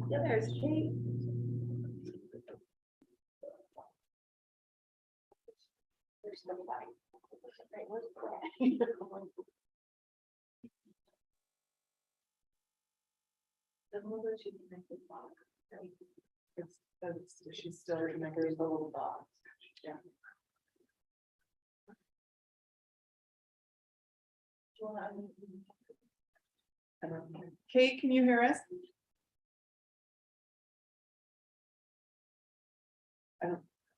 Yeah, there's Kate. There's nobody. Right, where's Brad? The mother should be next to the dog. She's still remembering the little dog. Yeah. Kate, can you hear us?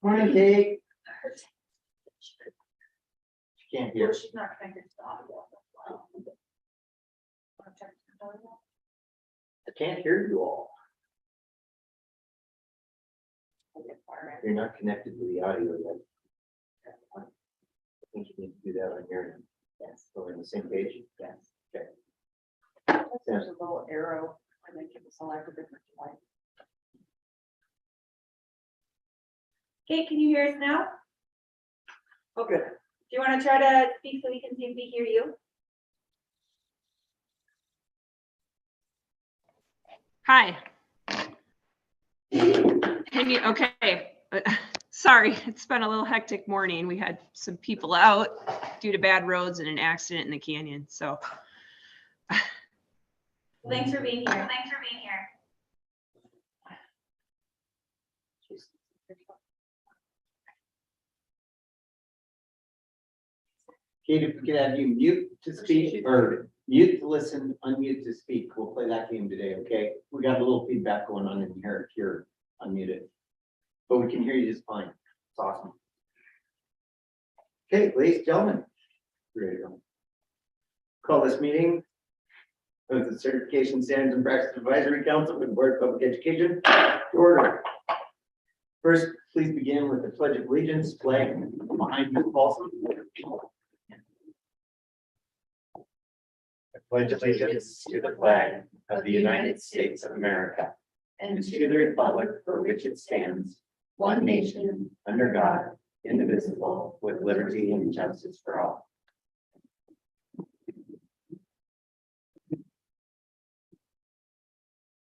Morning, Kate. She can't hear. She's not connected to the audio. I can't hear you all. You're not connected to the audio yet. I think you need to do that on your end. Yes. So we're on the same page. Yes. Okay. There's a little arrow and then you can select a different one. Okay, can you hear us now? Okay. Do you want to try to speak so we can see if we hear you? Hi. Can you, okay. Sorry, it's been a little hectic morning. We had some people out due to bad roads and an accident in the canyon. So Thanks for being here. Thanks for being here. Kate, if we could have you mute to speak or mute to listen, unmute to speak. We'll play that game today, okay? We got a little feedback going on in here if you're unmuted. But we can hear you just fine. It's awesome. Okay, ladies and gentlemen, ready to go. Call this meeting of the Certification Standards and Practice Advisory Council for the Board of Public Education to order. First, please begin with the Pledge of Allegiance flag behind Ms. Paulson. I pledge allegiance to the flag of the United States of America and to the republic for which it stands, one nation, under God, indivisible, with liberty and justice for all.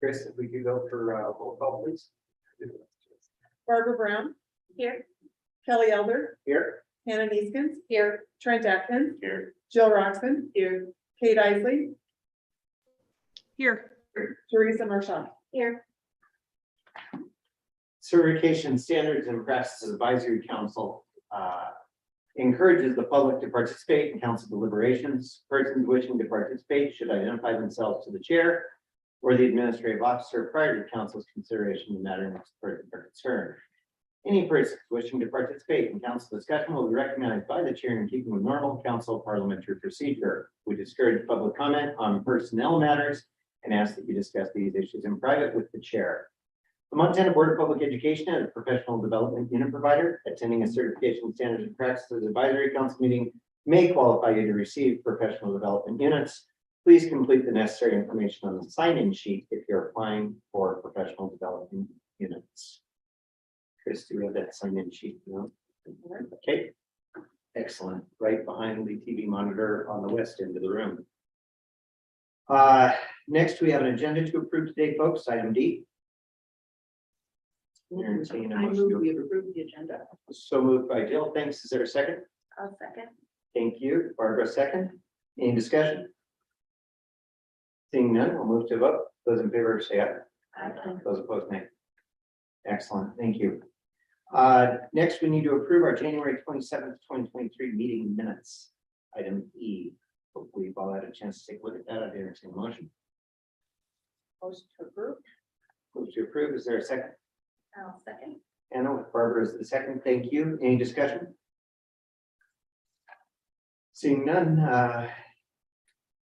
Chris, if we could go for roll call, please. Barbara Brown, Here. Kelly Elder, Here. Hannah Neeskens, here, Trent Atkins, Here. Jill Roxon, here, Kate Isley, here. Teresa Marchand. Here. Certification Standards and Practices Advisory Council encourages the public to participate in council deliberations. Persons wishing to participate should identify themselves to the chair or the administrative officer prior to council's consideration of the matter next for concern. Any persons wishing to participate in council discussion will be recognized by the chair in keeping with normal council parliamentary procedure. We discourage public comment on personnel matters and ask that you discuss these issues in private with the chair. The Montana Board of Public Education as a professional development unit provider attending a certification standards and practices advisory council meeting may qualify you to receive professional development units. Please complete the necessary information on the sign-in sheet if you're applying for professional development units. Chris, do you have that sign-in sheet? No? Okay. Excellent. Right behind the TV monitor on the west end of the room. Next, we have an agenda to approve today, folks. Item D. I move we approve the agenda. So moved by Jill. Thanks. Is there a second? I'll second. Thank you. Barbara, second. Any discussion? Seeing none, we'll move to a vote. Those in favor say aye. Those opposed, nay. Excellent. Thank you. Next, we need to approve our January 27th, 2023 meeting minutes. Item E. Hopefully you've all had a chance to take a look at that. I'd entertain a motion. Motion to approve. Move to approve. Is there a second? I'll second. Anna with Barbara is the second. Thank you. Any discussion? Seeing none,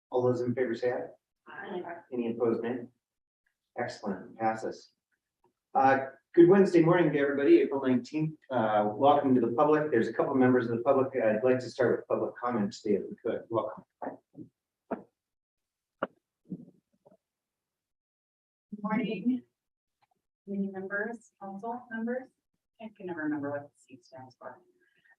all those in favor say aye. Any opposed, nay? Excellent. Passes. Good Wednesday morning to everybody. April 19th. Welcome to the public. There's a couple members of the public. I'd like to start with public comments today if we could. Welcome. Good morning. Committee members, council members. I can never remember what the C stands for.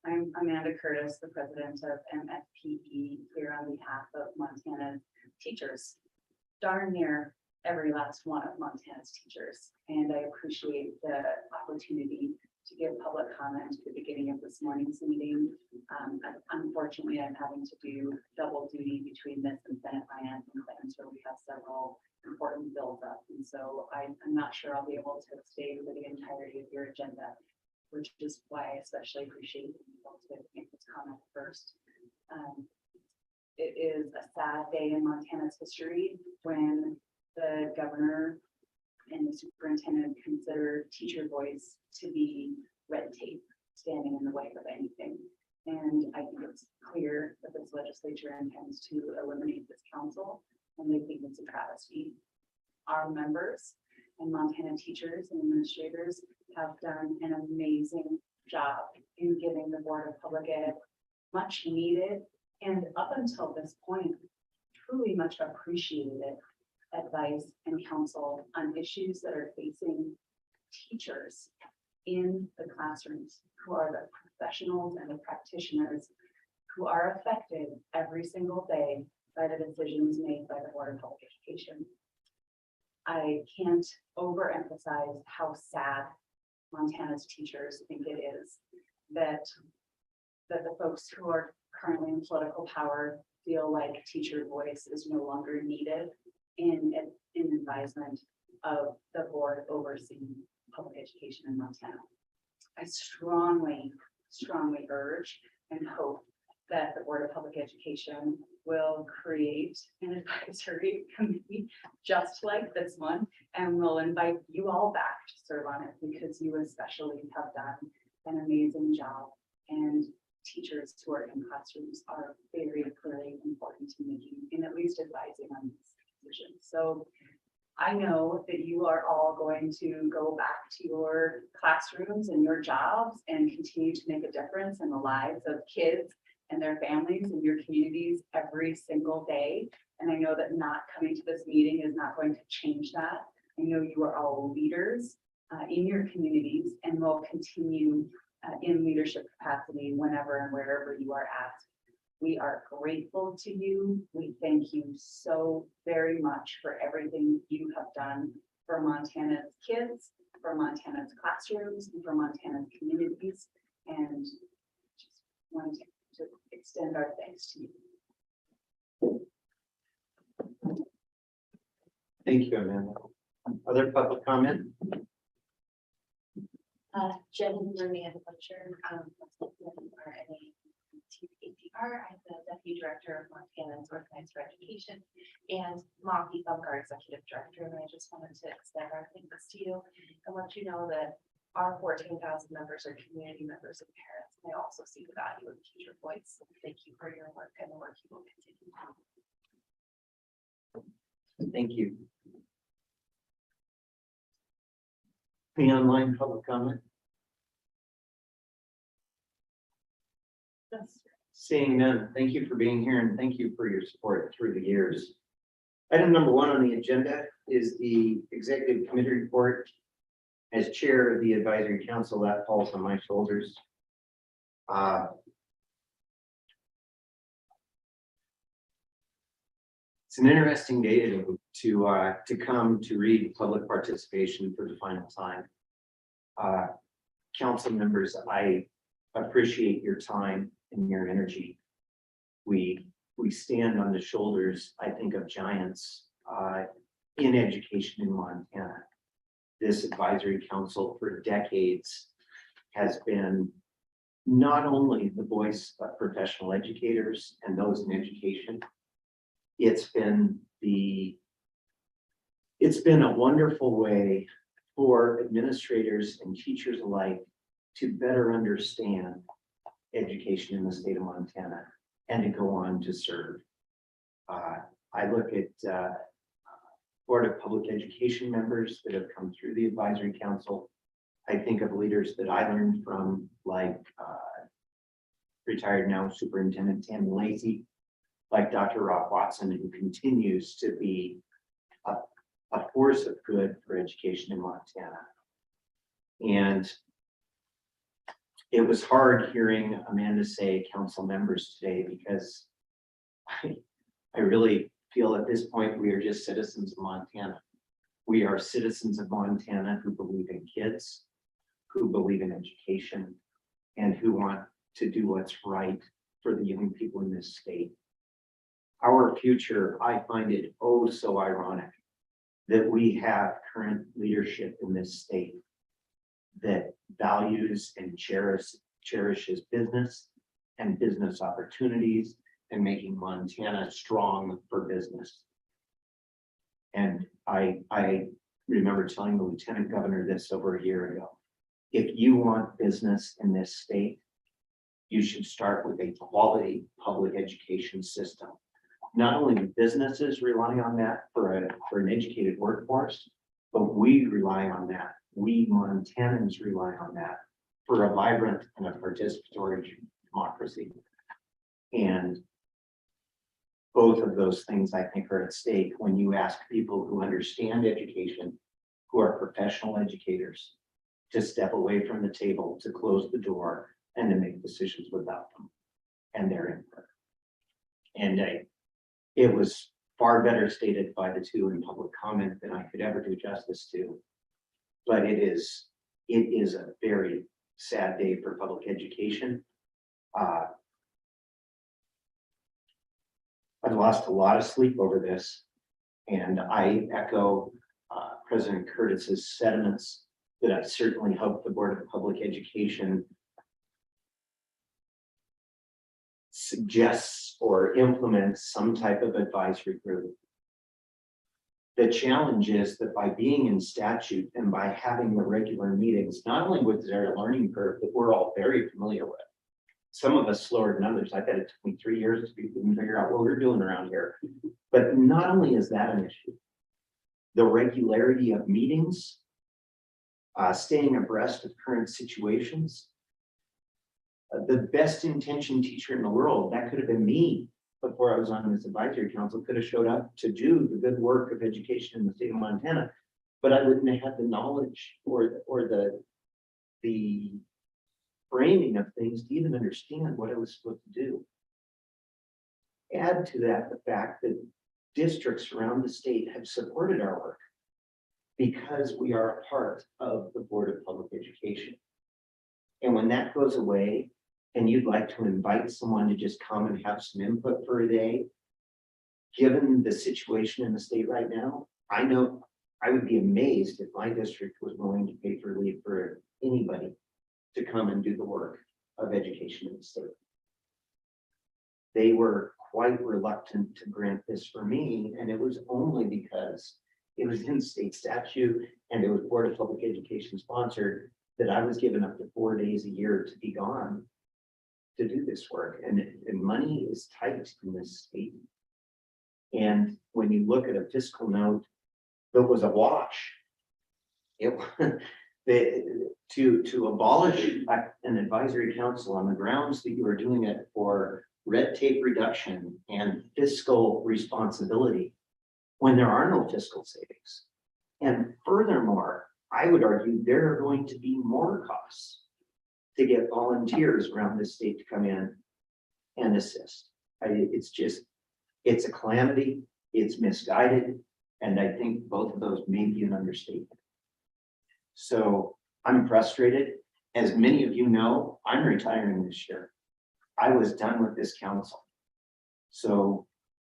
I'm Amanda Curtis, the president of MFPE, here on behalf of Montana teachers. Darn near every last one of Montana's teachers. And I appreciate the opportunity to give public comment at the beginning of this morning's meeting. Unfortunately, I'm having to do double duty between this and Senate Finance and Claims, where we have several important bills up. And so I'm not sure I'll be able to stay for the entirety of your agenda, which is why I especially appreciate being able to make this comment first. It is a sad day in Montana's history when the governor and the superintendent consider teacher voice to be red tape standing in the way of anything. And I think it's clear that this legislature intends to eliminate this council, and they think it's a travesty. Our members and Montana teachers and administrators have done an amazing job in giving the Board of Public Ed much needed, and up until this point, truly much appreciated advice and counsel on issues that are facing teachers in the classrooms, who are the professionals and the practitioners who are affected every single day by the decisions made by the Board of Public Education. I can't overemphasize how sad Montana's teachers think it is that the folks who are currently in political power feel like teacher voice is no longer needed in advisement of the board overseeing public education in Montana. I strongly urge and hope that the Board of Public Education will create an advisory committee just like this one, and we'll invite you all back to serve on it, because you especially have done an amazing job, and teachers who are in classrooms are very, very important to making and at least advising on these decisions. So I know that you are all going to go back to your classrooms and your jobs and continue to make a difference in the lives of kids and their families and your communities every single day. And I know that not coming to this meeting is not going to change that. I know you are all leaders in your communities and will continue in leadership capacity whenever and wherever you are at. We are grateful to you. We thank you so very much for everything you have done for Montana's kids, for Montana's classrooms, and for Montana's communities. And just wanted to extend our thanks to you. Thank you, Amanda. Other public comment? Jen Marie and Butcher, or any TPR. I'm the Deputy Director of Montana's Organized for Education, and Monty our Executive Director. And I just wanted to extend our thanks to you and let you know that our 14,000 members are community members and parents. And I also see the value of teacher voice. So thank you for your work and the work you will continue to do. Thank you. Any online public comment? Seeing none, thank you for being here and thank you for your support through the years. Item number 1 on the agenda is the executive committee report. As chair of the advisory council, that falls on my shoulders. It's an interesting day to come to read public participation for the final time. Council members, I appreciate your time and your energy. We stand on the shoulders, I think, of giants in education in Montana. This advisory council for decades has been not only the voice of professional educators and those in education. It's been a wonderful way for administrators and teachers alike to better understand education in the state of Montana and to go on to serve. I look at Board of Public Education members that have come through the advisory council. I think of leaders that I learned from, like retired now Superintendent Tammy Lacey, like Dr. Rob Watson, who continues to be a force of good for education in Montana. And it was hard hearing Amanda say council members today, because I really feel at this point we are just citizens of Montana. We are citizens of Montana who believe in kids, who believe in education, and who want to do what's right for the young people in this state. Our future, I find it oh so ironic that we have current leadership in this state that values and cherishes business and business opportunities and making Montana strong for business. And I remember telling the lieutenant governor this over a year ago. If you want business in this state, you should start with a quality public education system. Not only do businesses rely on that for an educated workforce, but we rely on that. We Montanans rely on that for a vibrant and a participatory democracy. And both of those things, I think, are at stake when you ask people who understand education, who are professional educators, to step away from the table, to close the door, and to make decisions without them and their input. And it was far better stated by the two in public comment than I could ever do justice to. But it is a very sad day for public education. I've lost a lot of sleep over this, and I echo President Curtis's sentiments that I certainly hope the Board of Public Education suggests or implements some type of advisory group. The challenge is that by being in statute and by having the regular meetings, not only with their learning curve that we're all very familiar with, some of us slower than others. I bet it took me 3 years to even figure out what we're doing around here. But not only is that an issue, the regularity of meetings, staying abreast of current situations. The best intentioned teacher in the world, that could have been me before I was on this advisory council, could have showed up to do the good work of education in the state of Montana, but I wouldn't have had the knowledge or the framing of things to even understand what I was supposed to do. Add to that the fact that districts around the state have supported our work because we are a part of the Board of Public Education. And when that goes away, and you'd like to invite someone to just come and have some input for a day, given the situation in the state right now, I know I would be amazed if my district was willing to pay for leave for anybody to come and do the work of education in the state. They were quite reluctant to grant this for me, and it was only because it was in state statute and it was Board of Public Education sponsored that I was given up to 4 days a year to be gone to do this work. And money is tight in this state. And when you look at a fiscal note that was a wash, it to abolish an advisory council on the grounds that you are doing it for red tape reduction and fiscal responsibility when there are no fiscal savings. And furthermore, I would argue there are going to be more costs to get volunteers around this state to come in and assist. It's a calamity, it's misguided, and I think both of those may be an understatement. So I'm frustrated. As many of you know, I'm retiring this year. I was done with this council. So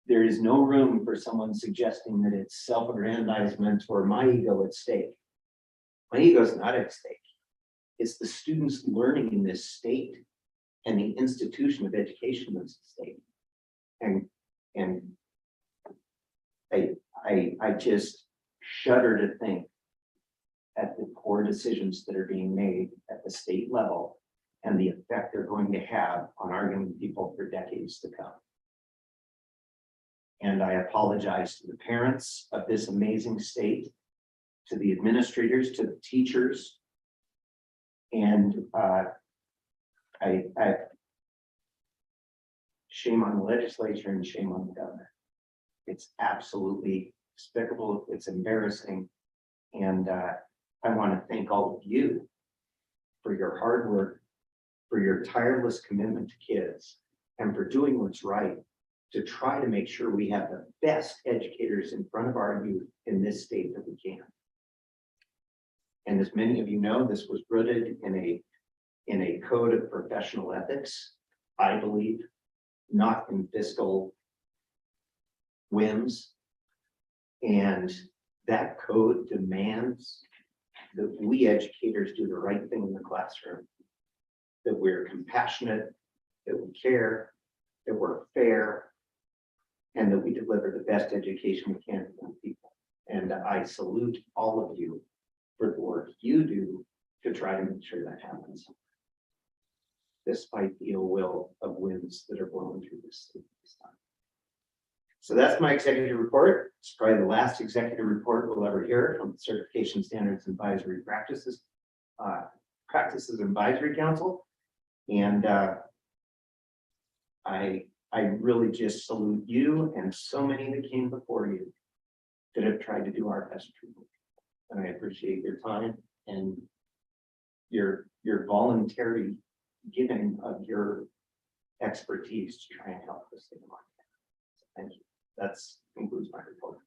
there is no room for someone suggesting that it's self-aggrandizement or my ego at stake. My ego is not at stake. It's the students learning in this state and the institution of education in this state. And I just shudder to think at the poor decisions that are being made at the state level and the effect they're going to have on our young people for decades to come. And I apologize to the parents of this amazing state, to the administrators, to the teachers. And I shame on the legislature and shame on the governor. It's absolutely despicable. It's embarrassing. And I want to thank all of you for your hard work, for your tireless commitment to kids, and for doing what's right to try to make sure we have the best educators in front of our youth in this state that we can. And as many of you know, this was rooted in a code of professional ethics, I believe, not in fiscal whims. And that code demands that we educators do the right thing in the classroom, that we're compassionate, that we care, that we're fair, and that we deliver the best education we can to young people. And I salute all of you for the work you do to try to make sure that happens, despite the ill will of winds that are blowing through this state this time. So that's my executive report. It's probably the last executive report we'll ever hear from the Certification Standards Advisory Practices Advisory Council. And I really just salute you and so many that came before you that have tried to do our best for you. And I appreciate your time and your voluntary giving of your expertise to try and help the state of Montana. So thank you. That concludes my report.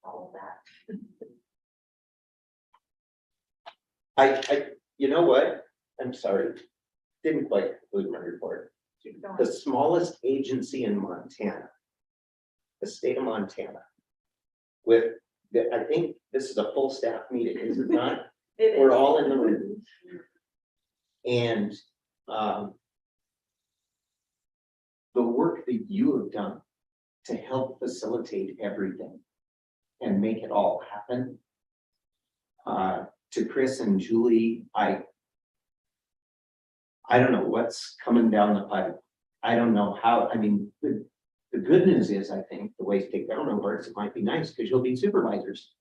All of that. You know what? I'm sorry. Didn't quite conclude my report. The smallest agency in Montana, the state of Montana, with I think this is a full staff meeting, is it not? We're all in the room. And the work that you have done to help facilitate everything and make it all happen. To Chris and Julie, I don't know what's coming down the pipe. I don't know how, I mean, the good news is, I think, the way state government works, it might be nice because you'll be supervisors.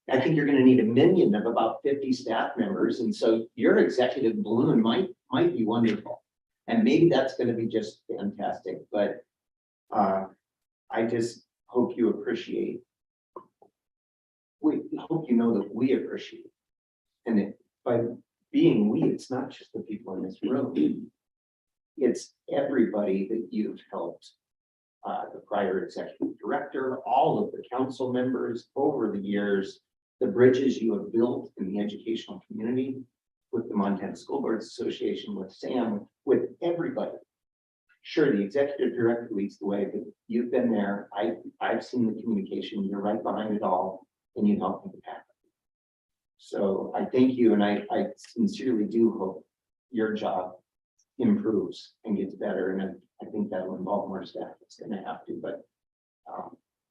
I think you're going to need a minion of about 50 staff members. And so your executive balloon might be wonderful. And maybe that's going to be just fantastic. But I just hope you appreciate, we hope you know that we appreciate. And by being we, it's not just the people in this room. It's everybody that you've helped. The prior executive director, all of the council members over the years, the bridges you have built in the educational community with the Montana School Boards Association, with Sam, with everybody. Sure, the executive director leads the way, but you've been there. I've seen the communication. You're right behind it all, and you help make it happen. So I thank you, and I sincerely do hope your job improves and gets better, and I think that'll involve more staff. It's going to have to, but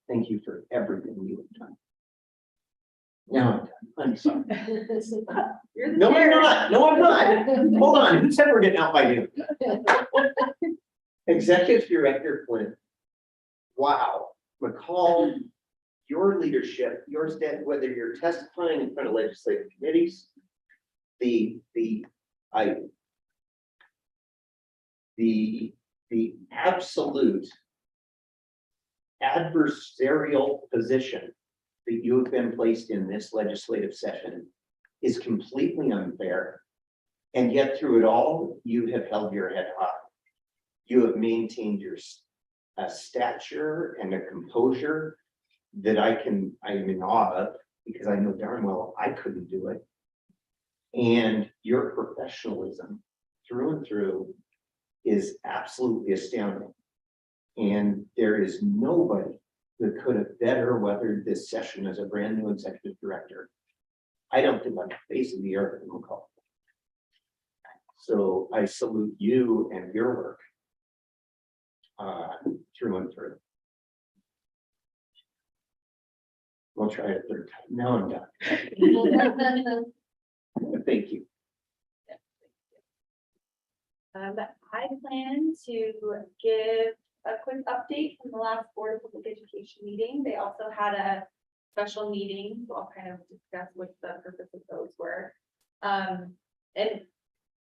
thank you for everything you have done. Now I'm done. I'm sorry. You're the No, I'm chair. not. No, I'm not. Hold on. Who said we're getting out by noon? Executive Director Flynn. Wow. McCall, your leadership, your stand, whether you're testifying in front of legislative committees, the absolute adversarial position that you have been placed in this legislative session is completely unfair. And yet through it all, you have held your head high. You have maintained your stature and a composure that I'm in awe of, because I know darn well I couldn't do it. And your professionalism through and through is absolutely astounding. And there is nobody that could have better weathered this session as a brand new executive director. I don't think on the face of the earth than McCall. So I salute you and your work through and through. We'll try it a third time. Now I'm done. But thank you. I plan to give a quick update from the last Board of Public Education meeting. They also had a special meeting, so I'll kind of discuss what the purpose of those were. And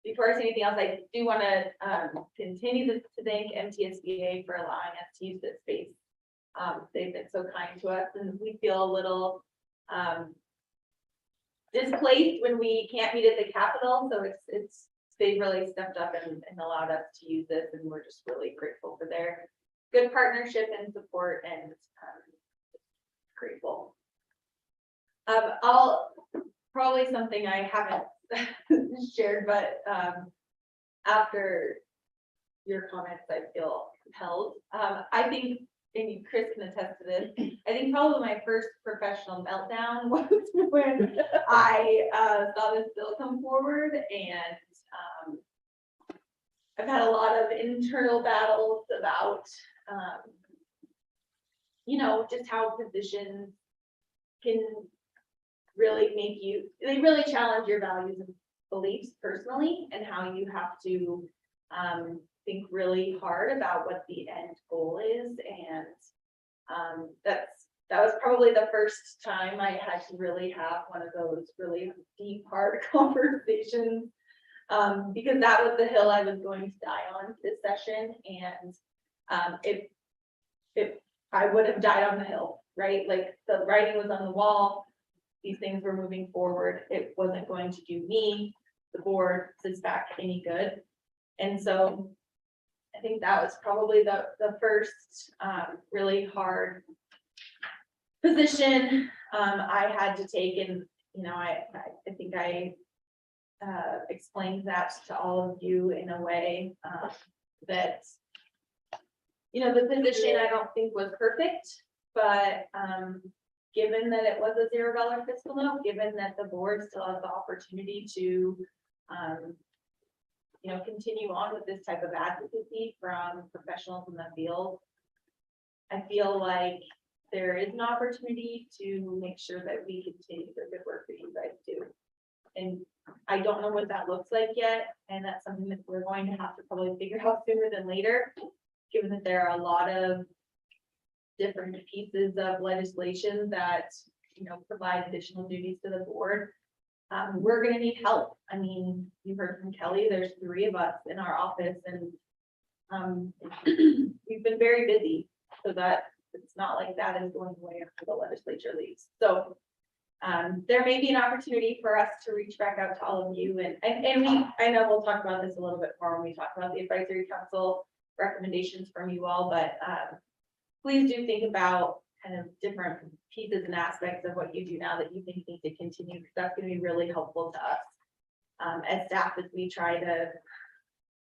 before I say anything else, I do want to continue to thank MTSBA for allowing us to use this space. They've been so kind to us, and we feel a little displaced when we can't meet at the Capitol. So it's they really stepped up and allowed us to use this, and we're just really grateful for their good partnership and support, and grateful. I'll probably something I haven't shared, but after your comments, I feel compelled. I think, and Chris can attest to this, I think probably my first professional meltdown was when I saw this bill come forward, and I've had a lot of internal battles about, you know, just how positions can really make you, they really challenge your values and beliefs personally, and how you have to think really hard about what the end goal is. And that was probably the first time I had to really have one of those really deep, hard conversations, because that was the hill I was going to die on this session. And if I would have died on the hill, right? Like, the writing was on the wall. These things were moving forward. It wasn't going to do me, the board, CSPAC any good. And so I think that was probably the first really hard position I had to take. And, you know, I think I explained that to all of you in a way that, you know, the position I don't think was perfect, but given that it was a $0 fiscal note, given that the board still has the opportunity to, you know, continue on with this type of advocacy from professionals in the field, I feel like there is an opportunity to make sure that we continue the good work that you guys do. And I don't know what that looks like yet, and that's something that we're going to have to probably figure out sooner than later, given that there are a lot of different pieces of legislation that, you know, provide additional duties to the board. We're gonna need help. I mean, you heard from Kelly, there's 3 of us in our office, and we've been very busy, so that it's not like that is going away after the legislature leaves. So there may be an opportunity for us to reach back out to all of you, and I know we'll talk about this a little bit more when we talk about the advisory council recommendations from you all, but please do think about kind of different pieces and aspects of what you do now that you think need to continue, because that's going to be really helpful to us as staff as we try to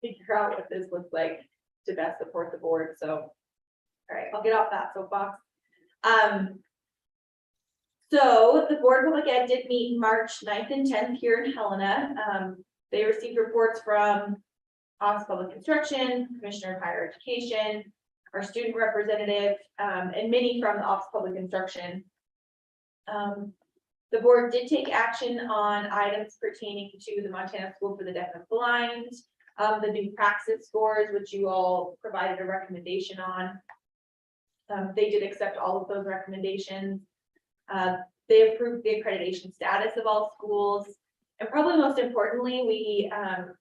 figure out what this looks like to best support the board. So, all right, I'll get off that soapbox. So the Board of Public Ed did meet March 9th and 10th here in Helena. They received reports from Office of Public Instruction, Commissioner of Higher Education, our student representative, and many from the Office of Public Instruction. The board did take action on items pertaining to the Montana School for the Deaf and Blind, the new praxis scores, which you all provided a recommendation on. They did accept all of those recommendations. They approved the accreditation status of all schools. And probably most importantly, we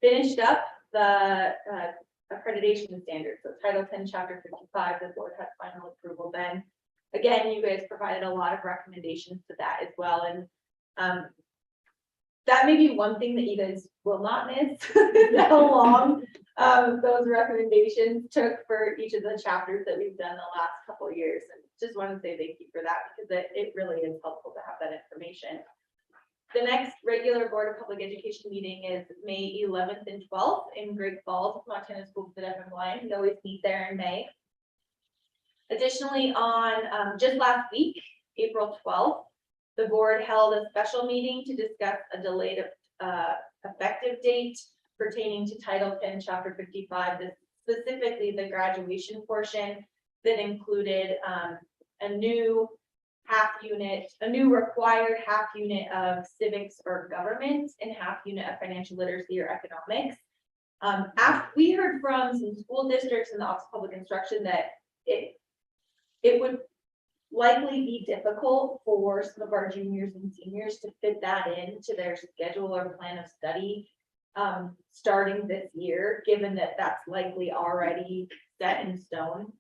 finished up the accreditation standards. So Title 10, Chapter 55, the board had final approval then. Again, you guys provided a lot of recommendations to that as well. And that may be one thing that you guys will not miss, how long those recommendations took for each of the chapters that we've done the last couple of years. And just want to say thank you for that, because it really is helpful to have that information. The next regular Board of Public Education meeting is May 11th and 12th in Great Falls, Montana School for the Deaf and Blind. We always meet there in May. Additionally, on just last week, April 12th, the board held a special meeting to discuss a delayed effective date pertaining to Title 10, Chapter 55, specifically the graduation portion that included a new required half unit of civics or government and half unit of financial literacy or economics. We heard from some school districts in the Office of Public Instruction that it would likely be difficult for some of our juniors and seniors to fit that into their schedule or plan of study starting this year, given that that's likely already set in stone.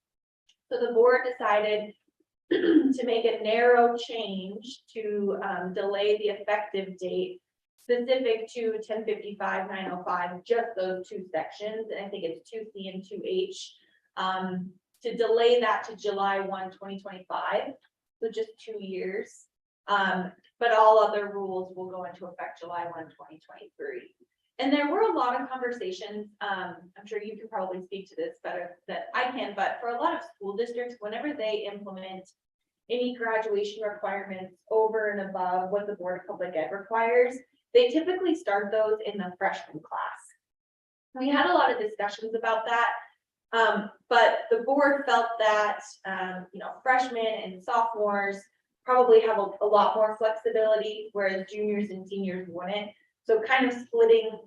So the board decided to make a narrow change to delay the effective date specific to 1055, 905, just those two sections, and I think it's 2C and 2H. To delay that to July 1, 2025, so just 2 years. But all other rules will go into effect July 1, 2023. And there were a lot of conversations, I'm sure you can probably speak to this better than I can, but for a lot of school districts, whenever they implement any graduation requirements over and above what the Board of Public Ed requires, they typically start those in the freshman class. We had a lot of discussions about that, but the board felt that, freshmen and sophomores probably have a lot more flexibility, whereas juniors and seniors wouldn't. So kind of splitting,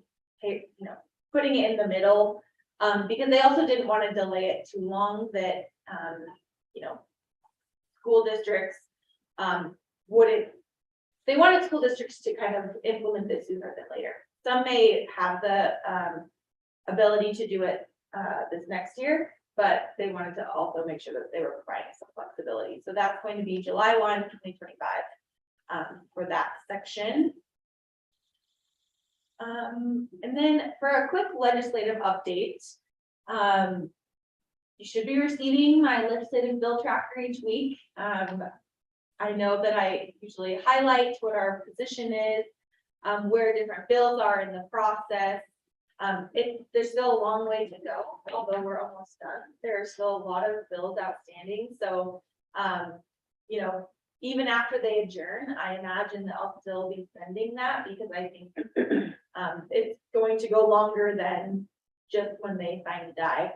putting it in the middle, because they also didn't want to delay it too long that, school districts wouldn't, they wanted school districts to kind of implement this sooner than later. Some may have the ability to do it this next year, but they wanted to also make sure that they were providing some flexibility. So that's going to be July 1, 2025 for that section. And then for a quick legislative update, you should be receiving my legislative bill tracker each week. I know that I usually highlight what our position is, where different bills are in the process. There's still a long way to go, although we're almost done. There are still a lot of bills outstanding. So, even after they adjourn, I imagine that I'll still be sending that because I think it's going to go longer than just when they finally die.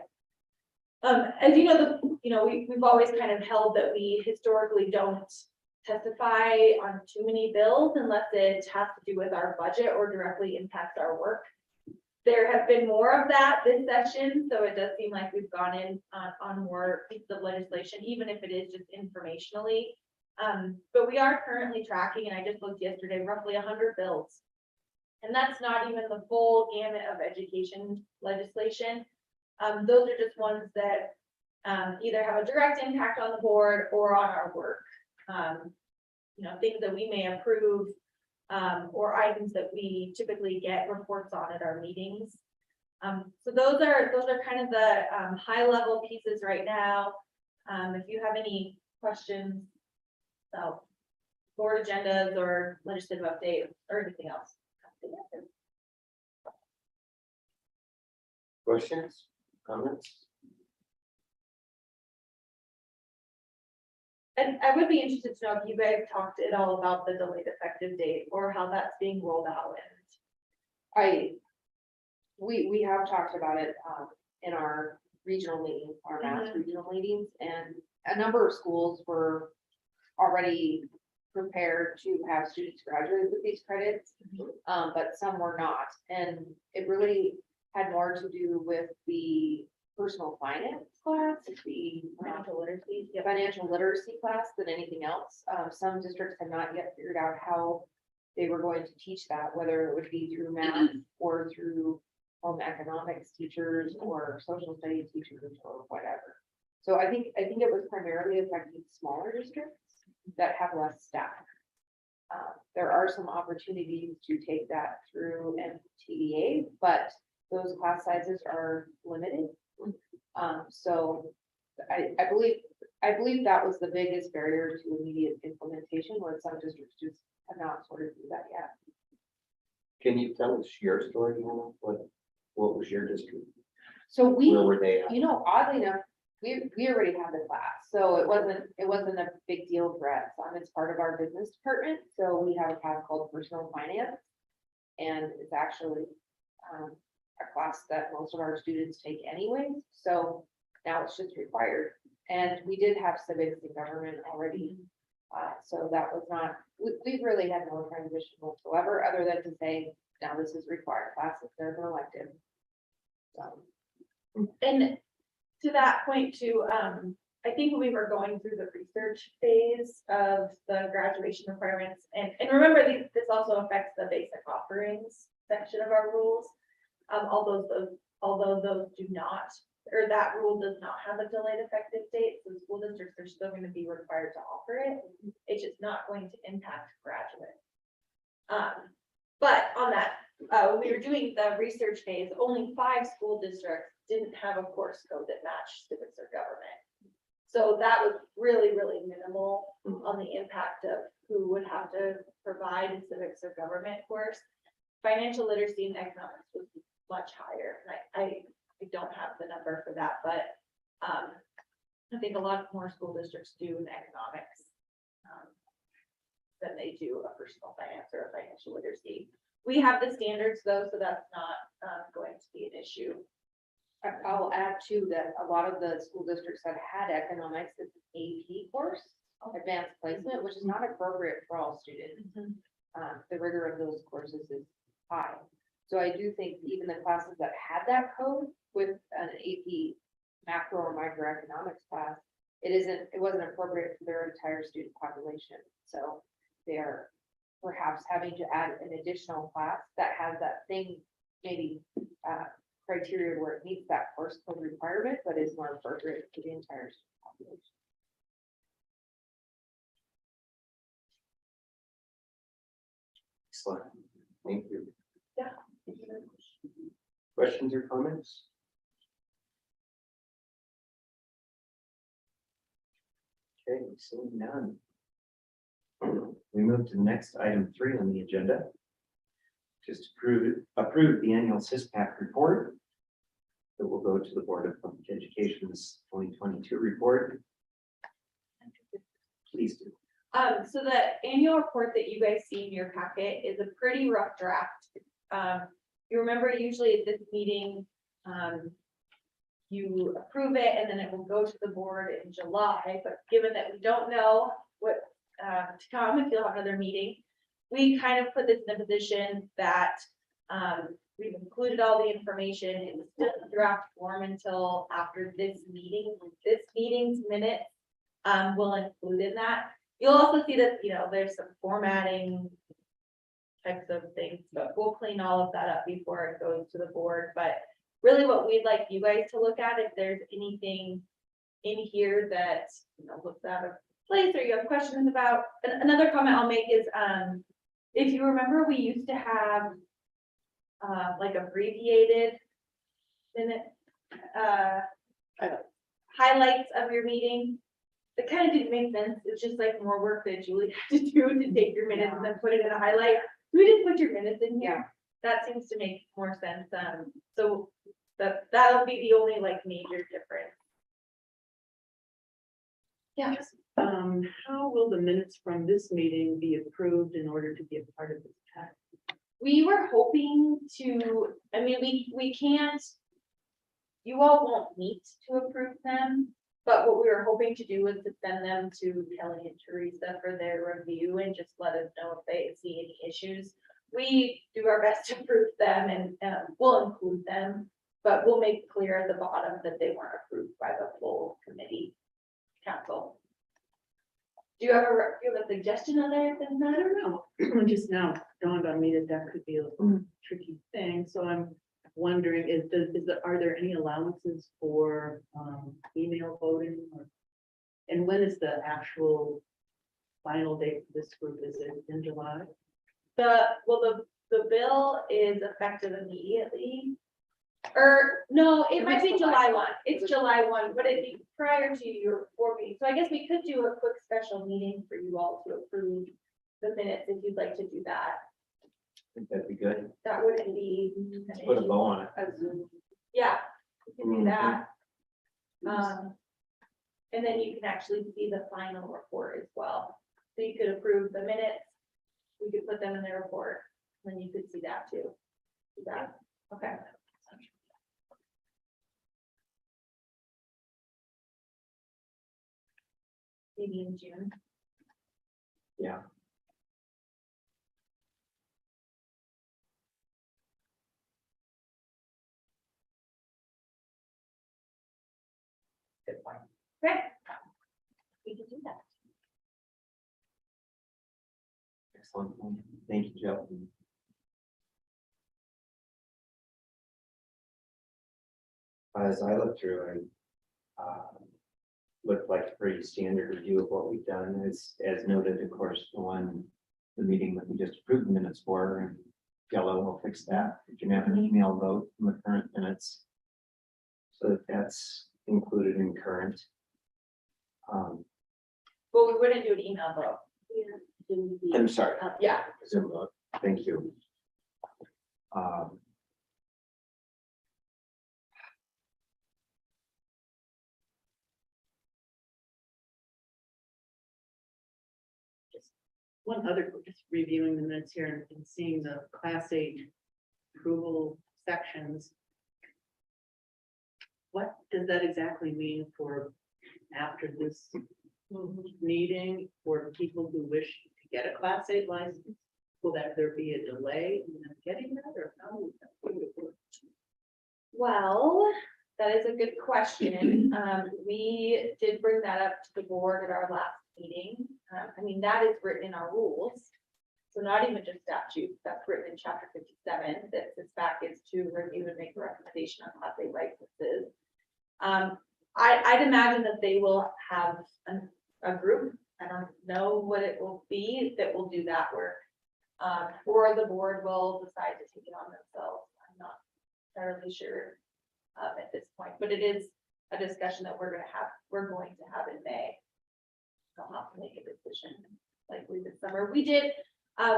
As you know, we've always kind of held that we historically don't testify on too many bills unless it has to do with our budget or directly impacts our work. There have been more of that this session, so it does seem like we've gone in on more pieces of legislation, even if it is just informationally. But we are currently tracking, and I just looked yesterday, roughly 100 bills. And that's not even the full gamut of education legislation. Those are just ones that either have a direct impact on the board or on our work. Things that we may approve or items that we typically get reports on at our meetings. So those are kind of the high level pieces right now. If you have any questions about board agendas or legislative update or anything else. Questions, comments? And I would be interested to know if you guys talked at all about the delayed effective date or how that's being rolled out. We have talked about it in our regional meeting, our mass regional meetings, and a number of schools were already prepared to have students graduate with these credits, but some were not. And it really had more to do with the personal finance class, the financial literacy class than anything else. Some districts had not yet figured out how they were going to teach that, whether it would be through math or through home economics teachers or social studies teachers or whatever. So I think it was primarily affecting smaller districts that have less staff. There are some opportunities to take that through MTDA, but those class sizes are limited. So I believe that was the biggest barrier to immediate implementation, where some districts just have not sorted through that yet. Can you tell us your story, Hannah? What was your district? So Where were they at? oddly enough, we already had the class, so it wasn't a big deal for us. It's part of our business department, so we have a class called personal finance, and it's actually a class that most of our students take anyways. So now it's just required, and we did have civics and government already, so that was not. We really had no transition whatsoever, other than to say now this is required classes. They're an elective. And to that point too, I think we were going through the research phase of the graduation requirements, and remember this also affects the basic offerings section of our rules. Although those do not, or that rule does not have a delayed effective date, so the school districts are still going to be required to offer it. It's just not going to impact graduates. But on that, when we were doing the research phase, only 5 school districts didn't have a course code that matched civics or government. So that was really, really minimal on the impact of who would have to provide a civics or government course. Financial literacy and economics was much higher. And I don't have the number for that, but I think a lot more school districts do in economics than they do a personal finance or a financial literacy. We have the standards though, so that's not going to be an issue. I'll add too that a lot of the school districts that had economics as an AP course, advanced placement, which is not appropriate for all students. The rigor of those courses is high. So I do think even the classes that had that code with an AP macro or microeconomics class, it wasn't appropriate for their entire student population. So they're perhaps having to add an additional class that has that same maybe criteria where it meets that course code requirement, but is more appropriate to the entire student population. Excellent. Thank you. Yeah. Questions or comments? Okay, seeing none. We move to the next item 3 on the agenda. Just approve the annual CSPAC report that will go to the Board of Public Education's 2022 report. Please do. So the annual report that you guys see in your packet is a pretty rough draft. You remember usually at this meeting, you approve it and then it will go to the board in July, but given that we don't know what to come, if you'll have another meeting, we kind of put this in a position that we've included all the information. It was still in draft form until after this meeting. This meeting's minutes will include in that. You'll also see that, you know, there's some formatting types of things, but we'll clean all of that up before it goes to the board. But really what we'd like you guys to look at, if there's anything in here that, you know, looks out of place or you have questions about. Another comment I'll make is, if you remember, we used to have like abbreviated minute highlights of your meeting. It kind of didn't make sense. It's just like more work that Julie had to do to take your minutes and then put it in a highlight. We just put your minutes in here. That seems to make more sense. So that'll be the only like major difference. Yeah. How will the minutes from this meeting be approved in order to be a part of this pack? We were hoping to, I mean, we can't, you all won't meet to approve them, but what we were hoping to do was to send them to Kelly and Teresa for their review and just let us know if they see any issues. We do our best to approve them and we'll include them, but we'll make clear at the bottom that they weren't approved by the full committee council. Do you have a suggestion other than that? I don't know. Just now dawned on me that could be a tricky thing. So I'm wondering, are there any allowances for email voting? And when is the actual final date for this group? Is it in July? The bill is effective immediately. Or no, it might be July 1. It's July 1, but it'd be prior to your board meeting. So I guess we could do a quick special meeting for you all to approve the minutes if you'd like to do that. I think that'd be good. That wouldn't be. Let's put a bow on it. Yeah, we can do that. And then you can actually see the final report as well. So you could approve the minutes. We could put them in the report, and then you could see that too. Do that, okay. Maybe in June. Yeah. Good point. Okay. We can do that. Excellent. Thank you, Joe. As I look through, I looked like a pretty standard review of what we've done, as noted, of course, the meeting that we just approved the minutes for, and yellow, we'll fix that. You can have an email vote from the current minutes. So that that's included in current. Well, we wouldn't do an email vote. I'm sorry, Yeah, Zoom vote, thank you. One other, just reviewing the minutes here and seeing the class 8 approval sections. What does that exactly mean for after this meeting for people who wish to get a class 8 license? Will there be a delay in them getting that, or how would it work? well, that is a good question. We did bring that up to the board at our last meeting. I mean, that is written in our rules. So not even just statutes, that's written in chapter 57, that CSPAC is to review and make a recommendation on class 8 licenses. I'd imagine that they will have a group, I don't know what it will be, that will do that work. Or the board will decide to take it on themselves. I'm not entirely sure at this point, but it is a discussion that we're going to have in May. I'll have to make a decision likely this summer. We did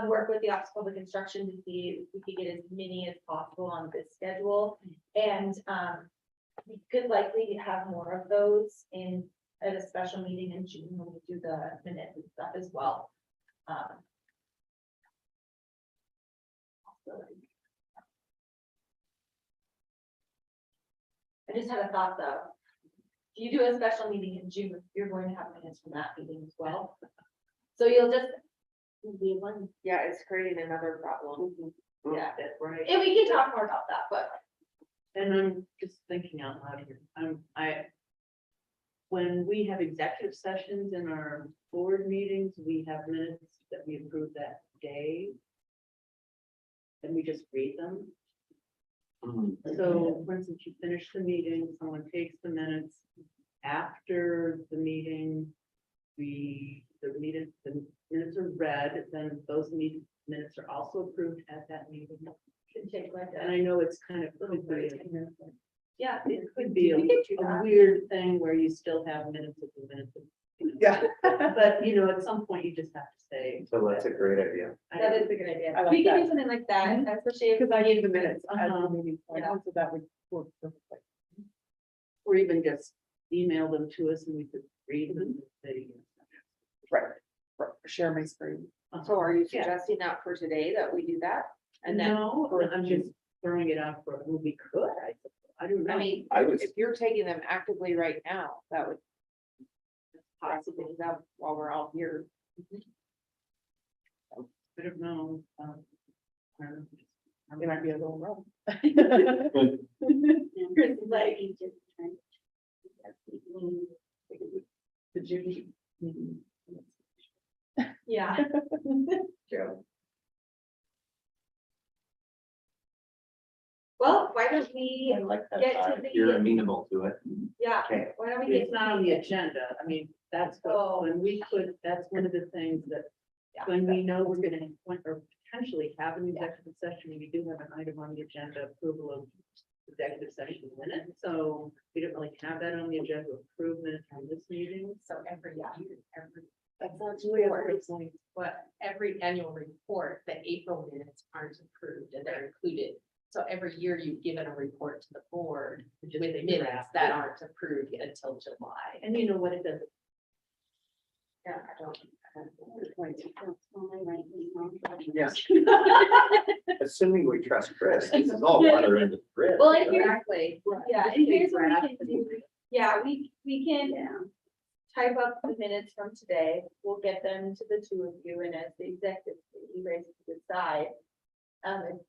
work with the Office of Public Instruction to see if we could get as many as possible on this schedule. And we could likely have more of those at a special meeting in June when we do the minutes and stuff as well. I just had a thought though. If you do a special meeting in June, you're going to have minutes from that meeting as well. So you'll just be one. Yeah, it's creating another problem. Yeah, That's right. and we can talk more about that, but And I'm just thinking out loud here. When we have executive sessions in our board meetings, we have minutes that we approve that day. And we just read them. So for instance, you finish the meeting, someone takes the minutes. After the meeting, the minutes are read, then those minutes are also approved at that meeting. should take like And that. I know it's kind of, Yeah. it could be We could do a that. weird thing where you still have minutes of the minutes. Yeah. But, you know, at some point you just have to say. So that's a great idea. That is a good idea. I like We can that. do something like that, especially if. Because I need the minutes as Uh-huh. the meeting point, Yeah. so that would work perfectly. Or even just email them to us and we could read them. and say, Right, share my screen. So are you Yeah. suggesting that for today that we do that? And then, No, I'm just throwing it out for, well, we could, I don't know. I mean, I was- if you're taking them actively right now, that would possibly do that while we're all here. I don't know. It might be a little rough. Chris is like, The June meeting. yeah. True. Well, why don't we, I like that Get to thought. the- You're amenable to it. yeah, Okay, why don't we get? It's not on the agenda. I mean, that's Oh. what, when we could, that's one of the things that, Yeah. when we know we're gonna, or potentially have an executive session, we do have an item on the agenda, approval of executive session minutes. So we don't really have that on the agenda, approve minutes from this meeting. So every year, That's not really a good point. but every annual report, the April minutes aren't approved and they're included. So every year you've given a report to the board with Just a minutes draft. that aren't approved until July. And you know what it does? Yeah, I don't. Good point. yes. Assuming we trust Chris, this is all water into the bridge. Well, and here's, Exactly. yeah, and here's what we can do. Yeah, we can type up the minutes from today. We'll get them to the two of you, and as the executive, you guys can decide.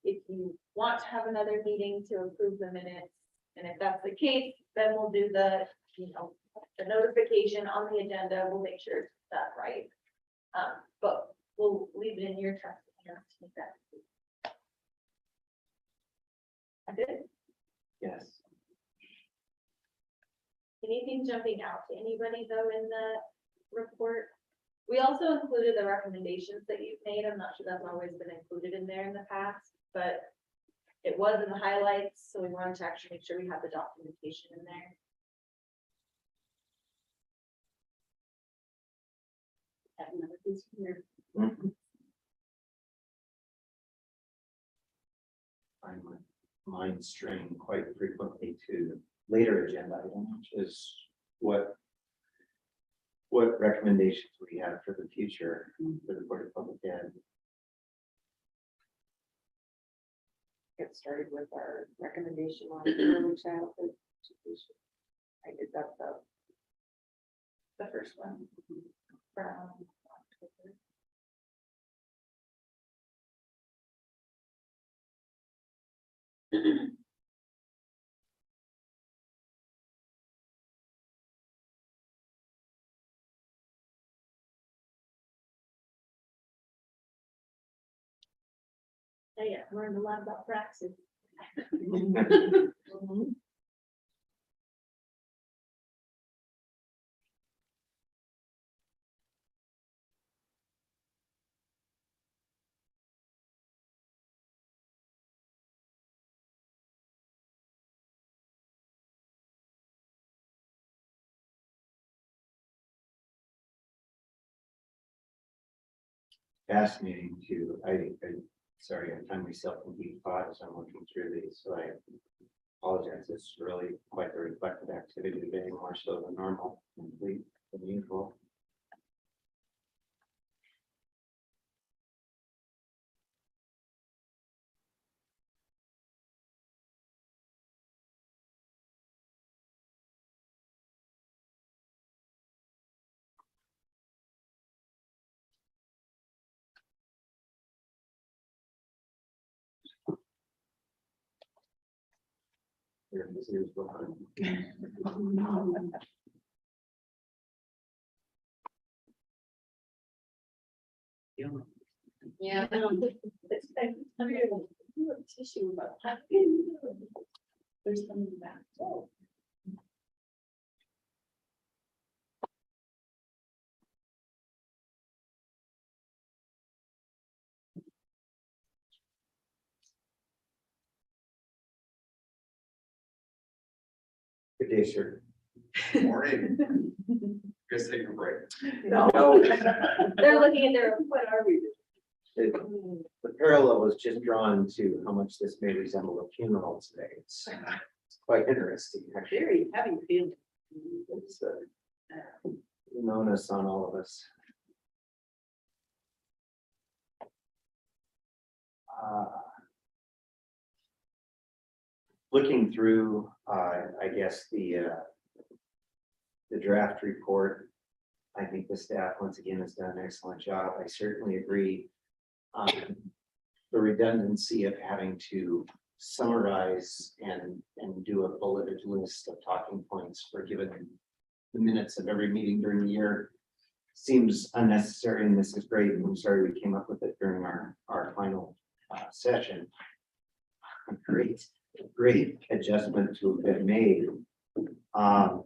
If you want to have another meeting to approve the minutes, and if that's the case, then we'll do the, the notification on the agenda. We'll make sure it's done right. But we'll leave it in your trust hands to make that. I did. Yes. Anything jumping out to anybody though in the report? We also included the recommendations that you've made. I'm not sure that's always been included in there in the past. but it was in the highlights, so we wanted to actually make sure we have the documentation in there. Have another piece here. Mhm. Find my mind straying quite frequently to later agenda items, which is what recommendations we have for the future for the Board of Public Ed. Get started with our recommendation on early childhood education. I did that The first one. From October. Oh yeah, learned a lot about praxis. Fascinating too. Sorry, I find myself in deep thought as I'm looking through these, so I apologize. It's really quite the reflective activity today, more so than normal, complete than usual. Here, this is what Yeah. Tissue about that. There's some in that. Oh. Good day, sir. Morning. Guys take a break. No. They're looking at their, What are we? The parallel was just drawn to how much this may resemble a funeral today. It's quite interesting, actually. Very heavy feeling. It's knowness on all of us. Looking through, I guess the draft report, I think the staff once again has done an excellent job. I certainly agree. The redundancy of having to summarize and do a bulleted list of talking points for given the minutes of every meeting during the year seems unnecessary, and this is great. I'm sorry we came up with it during our final session. Great adjustment to have been made. I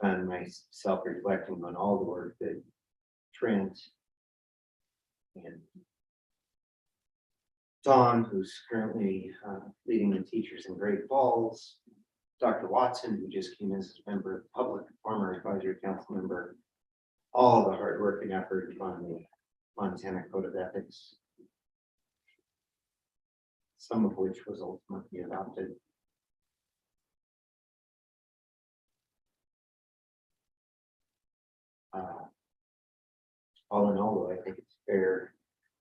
found myself reflecting on all the work that Trent and Don, who's currently leading the teachers in Great Falls, Dr. Watson, who just came in as a member of the public, former advisory council member, all the hard work and effort on the Montana Code of Ethics, some of which was ultimately adopted. All in all, I think it's fair.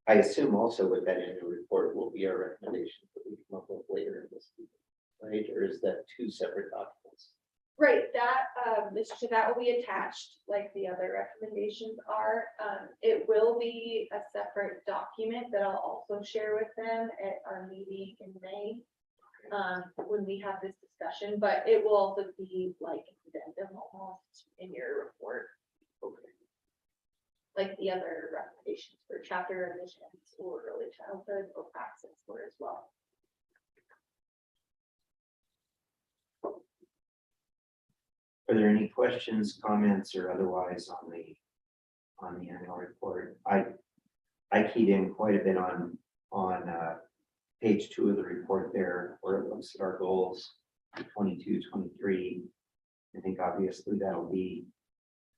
I assume also with that annual report will be our recommendation that we come up with later in this, right? Or is that two separate documents? right, that, that will be attached like the other recommendations are. It will be a separate document that I'll also share with them at our meeting in May. When we have this discussion, but it will also be like addendum almost in your report. Okay. Like the other recommendations for chapter admissions or early childhood or praxis were as well. Are there any questions, comments, or otherwise on the on the annual report. I keyed in quite a bit on page 2 of the report there, where it looks at our goals, 22, 23. I think obviously that'll be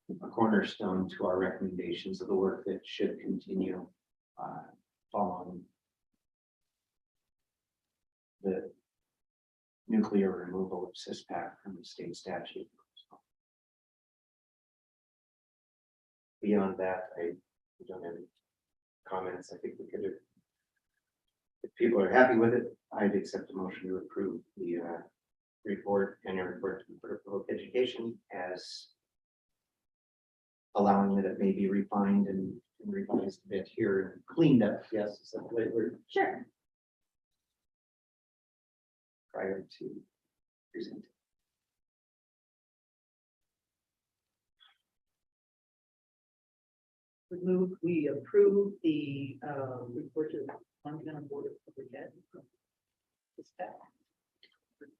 a cornerstone to our recommendations of the work that should continue following the nuclear removal of CSPAC from the state statute. So, beyond that, I don't have any comments. I think we could have, if people are happy with it, I'd accept a motion to approve the annual report to the Board of Public Education as allowing that it may be refined and revised a bit here and cleaned up. Yes, is that the right word? Sure. Prior to presenting. We approve the report to the Montana Board of Public Ed.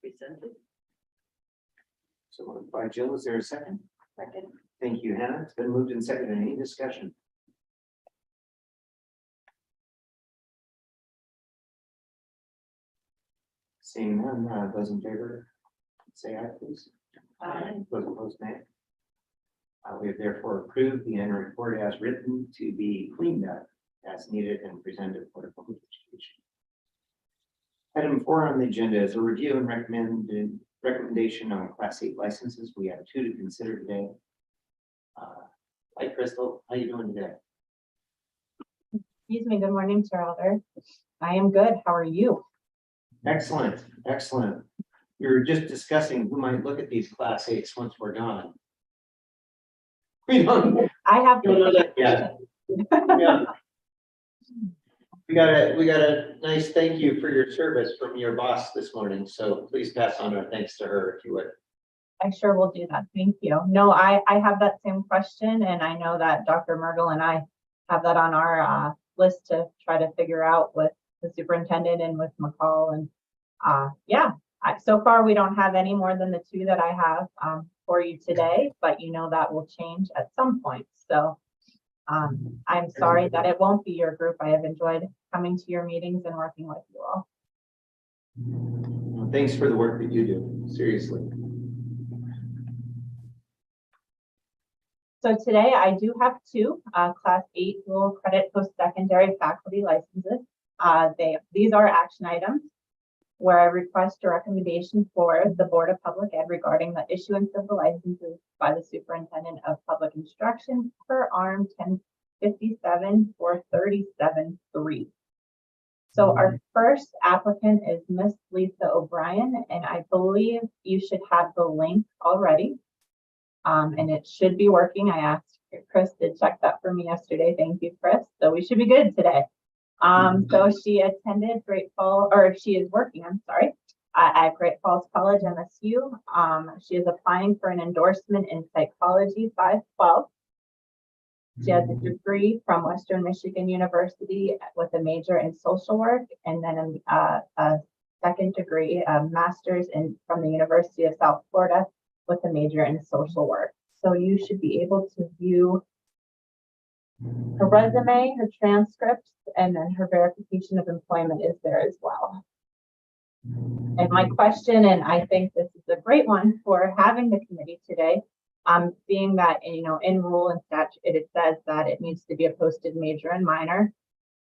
Presented. So moved by Jill, is there a second? Second. Thank you, Hannah. It's been moved and seconded. Any discussion? Seeing none, those in favor, say aye, please. Aye. Those opposed, nay. We have therefore approved the annual report as written to be cleaned up as needed and presented for the public education. Item 4 on the agenda is a review and recommendation on Class 8 licenses. We have 2 to consider today. Hi, Crystal, how you doing today? Excuse me, good morning, Chair Alder. I am good. How are you? Excellent, excellent. We were just discussing who might look at these Class 8s once we're done. We don't I know that yet. Yeah. We got a nice thank you for your service from your boss this morning, so please pass on our thanks to her if you would. I sure will do that. Thank you. No, I have that same question, and I know that Dr. Mergel and I have that on our list to try to figure out with the superintendent and with McCall. And yeah, so far we don't have any more than the 2 that I have for you today, but you know that will change at some point. So I'm sorry that it won't be your group. I have enjoyed coming to your meetings and working with you all. Well, thanks for the work that you do, seriously. So today I do have 2 Class 8 dual credit post-secondary faculty licenses. These are action items where I request a recommendation for the Board of Public Ed regarding the issuance of the licenses by the Superintendent of Public Instruction per ARM 1057 for 37-3. So our first applicant is Miss Lisa O'Brien, and I believe you should have the link already. And it should be working. I asked Chris to check that for me yesterday. Thank you, Chris. So we should be good today. So she attended Great Falls, or she is working, I'm sorry, at Great Falls College, MSU. She is applying for an endorsement in psychology 512. She has a degree from Western Michigan University with a major in social work, and then a second degree, a master's from the University of South Florida with a major in social work. So you should be able to view her resume, her transcripts, and then her verification of employment is there as well. And my question, and I think this is a great one for having the committee today, being that, in rule and statute, it says that it needs to be a posted major and minor.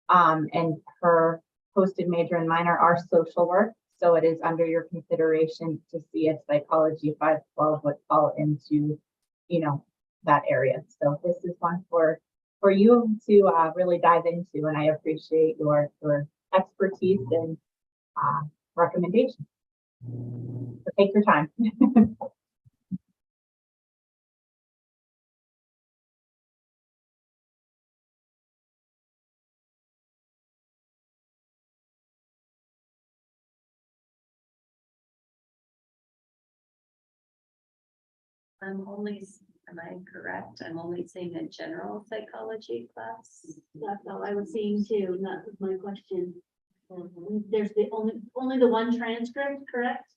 And her posted major and minor are social work. So it is under your consideration to see if psychology 512 would fall into, that area. So this is one for you to really dive into, and I appreciate your expertise and recommendation. So take your time. Am I correct? I'm only seeing a general psychology class. That's all I was seeing too, and that was my question. There's only the one transcript, correct?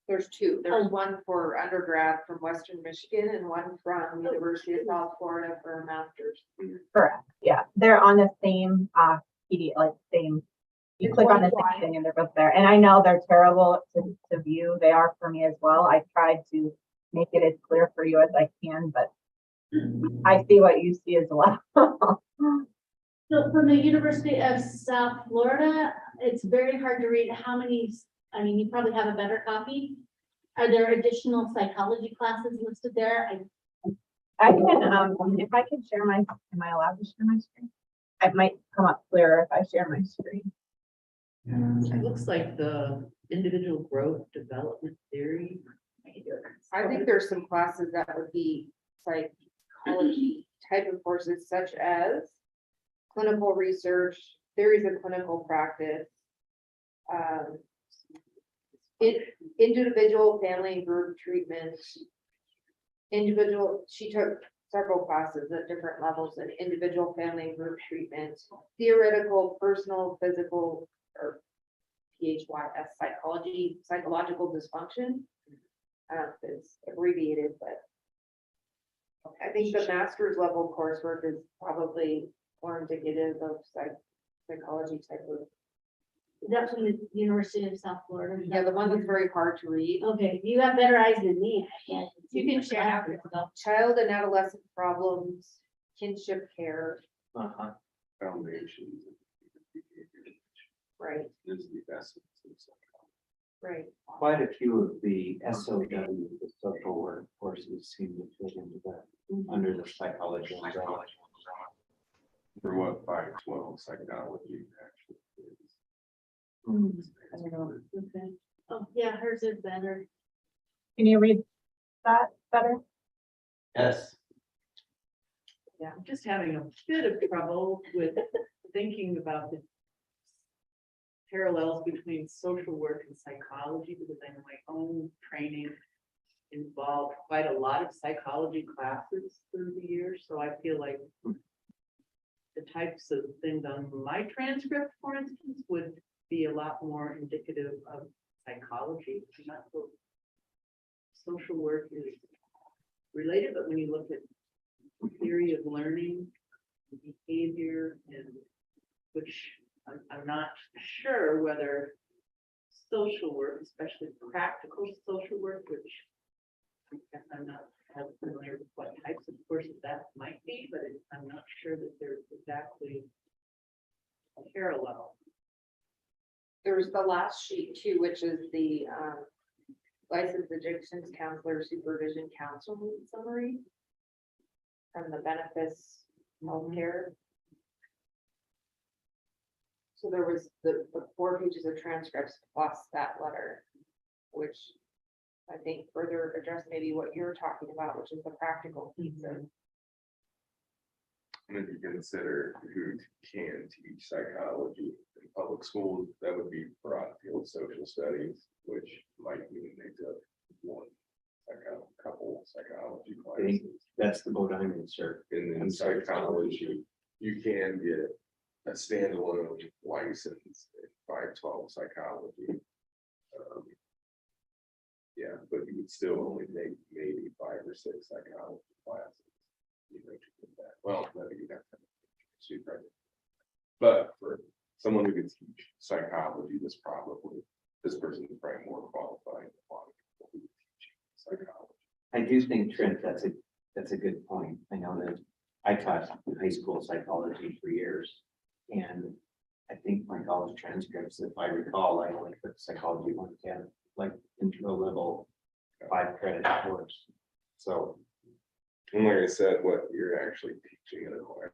There's two. There's one for undergrad from Western Michigan and one from University of South Florida for a master's. Correct, yeah, they're on the same, PD, like same. You It's click on one the line. same thing and they're both there, and I know they're terrible to view, they are for me as well, I tried to make it as clear for you as I can, but I see what you see as well. So from the University of South Florida, it's very hard to read how many, I mean, you probably have a better copy. Are there additional psychology classes listed there? I can, if I can share my, am I allowed to share my screen? It might come up clearer if I share my screen. It looks like the individual growth development theory. I think there's some classes that would be psychology type of courses such as clinical research, theories of clinical practice, individual, family, and group treatment. She took several classes at different levels in individual, family, and group treatment, theoretical, personal, physical, or PHYS psychology, psychological dysfunction. It's abbreviated, but I think the master's level coursework is probably more indicative of psychology type of. That's from the University of South Florida. Yeah, the one that's very hard to read. Okay, you have better eyes than me. You can share after. Child and adolescent problems, kinship care, Uh-huh. Foundations. right, Is the essence of psychology. right. Quite a few of the SOW, the social work courses seem to fit into that, under the psychology umbrella. For what 512 psychology actually is. I don't know. Okay. Oh, yeah, hers is better. Can you read that better? Yes. Yeah, I'm just having a bit of trouble with thinking about the parallels between social work and psychology, because I know my own training involved quite a lot of psychology classes through the years, so I feel like the types of things on my transcript, for instance, would be a lot more indicative of psychology. I'm not so- Social work is related, but when you look at theory of learning, behavior, and which I'm not sure whether social work, especially practical social work, which I guess I'm not as familiar with what types of courses that might be, but I'm not sure that they're exactly parallel. There's the last sheet too, which is the licensed addictions counselor supervision counseling summary from the benefits healthcare. So there was the 4 pages of transcripts plus that letter, which I think further addressed maybe what you're talking about, which is the practical piece of. And if you consider who can teach psychology in public schools, that would be broad field social studies, which might mean they took couple psychology I think classes. that's the boat I'm in, sir. And then psychology, you can get a standalone license in 512 psychology. Yeah, but you would still only take maybe 5 or 6 psychology classes. You know, to get that. Well, maybe you have to super. But for someone who can teach psychology, this person is probably more qualified than a lot of people who teach psychology. I do think, Trent, that's a good point. I know that I taught high school psychology for years. And I think my college transcripts, if I recall, I only put psychology 110, like intro level 5 credit course. So. And like I said, what you're actually teaching, and I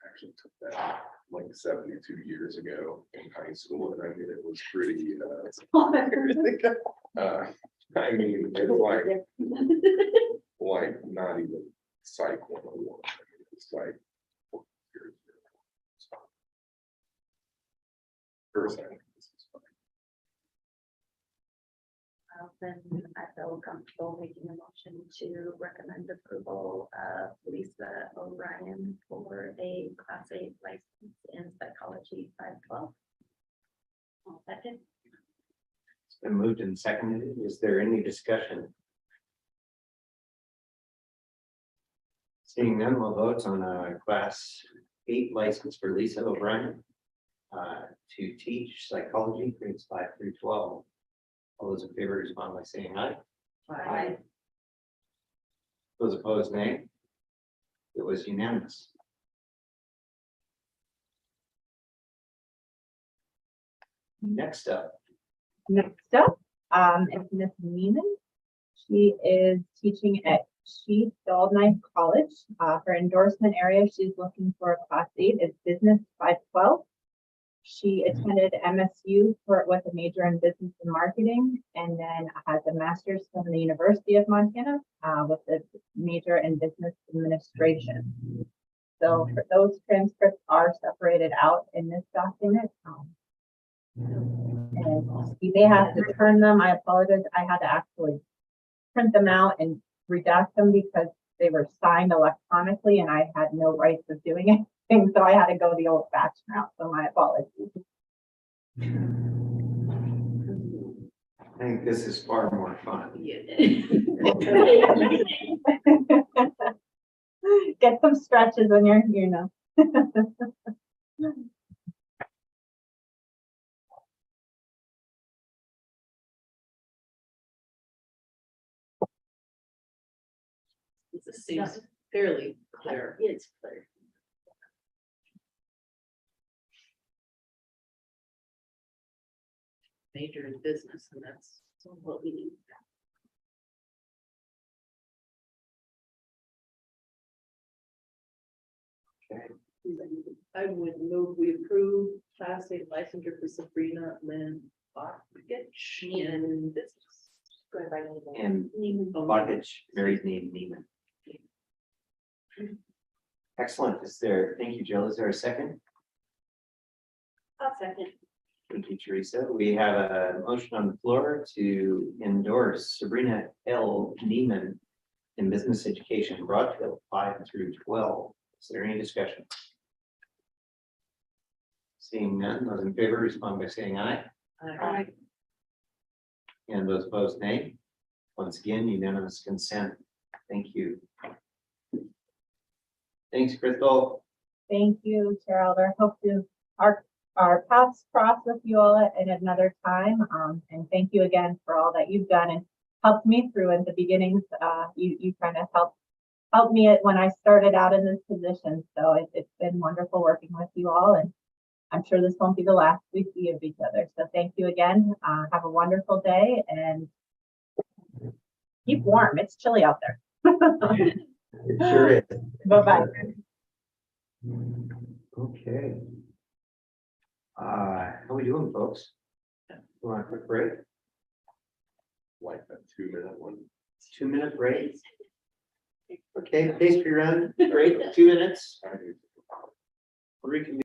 actually took that like 72 years ago in high school, and I mean, it was pretty, I mean, it's like not even psych 101. I mean, it's like. First, I think this is fine. Then I feel comfortable making a motion to recommend approval of Lisa O'Brien for a Class 8 license in psychology 512. Second. It's been moved and seconded. Is there any discussion? Seeing none, we'll vote on a class 8 license for Lisa O'Brien to teach psychology grades 5 through 12. All those in favor respond by saying aye. Aye. Those opposed, nay. It was unanimous. Next up, Next up, is Miss Neiman. She is teaching at Chief Goldknife College. Her endorsement area, she's looking for a class 8 is Business 512. She attended MSU with a major in business and marketing, and then has a master's from the University of Montana with a major in business administration. So those transcripts are separated out in this document. And you may have to turn them. I apologize. I had to actually print them out and redact them because they were signed electronically and I had no rights of doing anything. So I had to go the old fashioned route. So my apologies. I think this is far more fun. Get some stretches on your, It seems fairly clear. It's clear. Major in business, and that's what we need. Okay. I would move we approve class 8 licensure for Sabrina Lynn Botich in business. Going by name. And Botich, Mary's name, Neiman. Excellent. Is there, thank you, Jill. Is there a second? I'll second. Thank you, Teresa. We have a motion on the floor to endorse Sabrina L. Neiman in business education, Broadfield 5 through 12. Is there any discussion? Seeing none, those in favor respond by saying aye. Aye. And those opposed, nay. Once again, unanimous consent. Thank you. Thanks, Crystal. Thank you, Chair Elder. Hope to our paths cross with you all at another time. And thank you again for all that you've done and helped me through in the beginnings. You kind of helped me when I started out in this position. So it's been wonderful working with you all, and I'm sure this won't be the last we see of each other. So thank you again. Have a wonderful day and keep warm. It's chilly out there. It sure is. Bye-bye. Okay. How we doing, folks? You want a quick break? Like a 2-minute one. 2-minute break? Okay, pastry run, break, 2 minutes. Reconvene.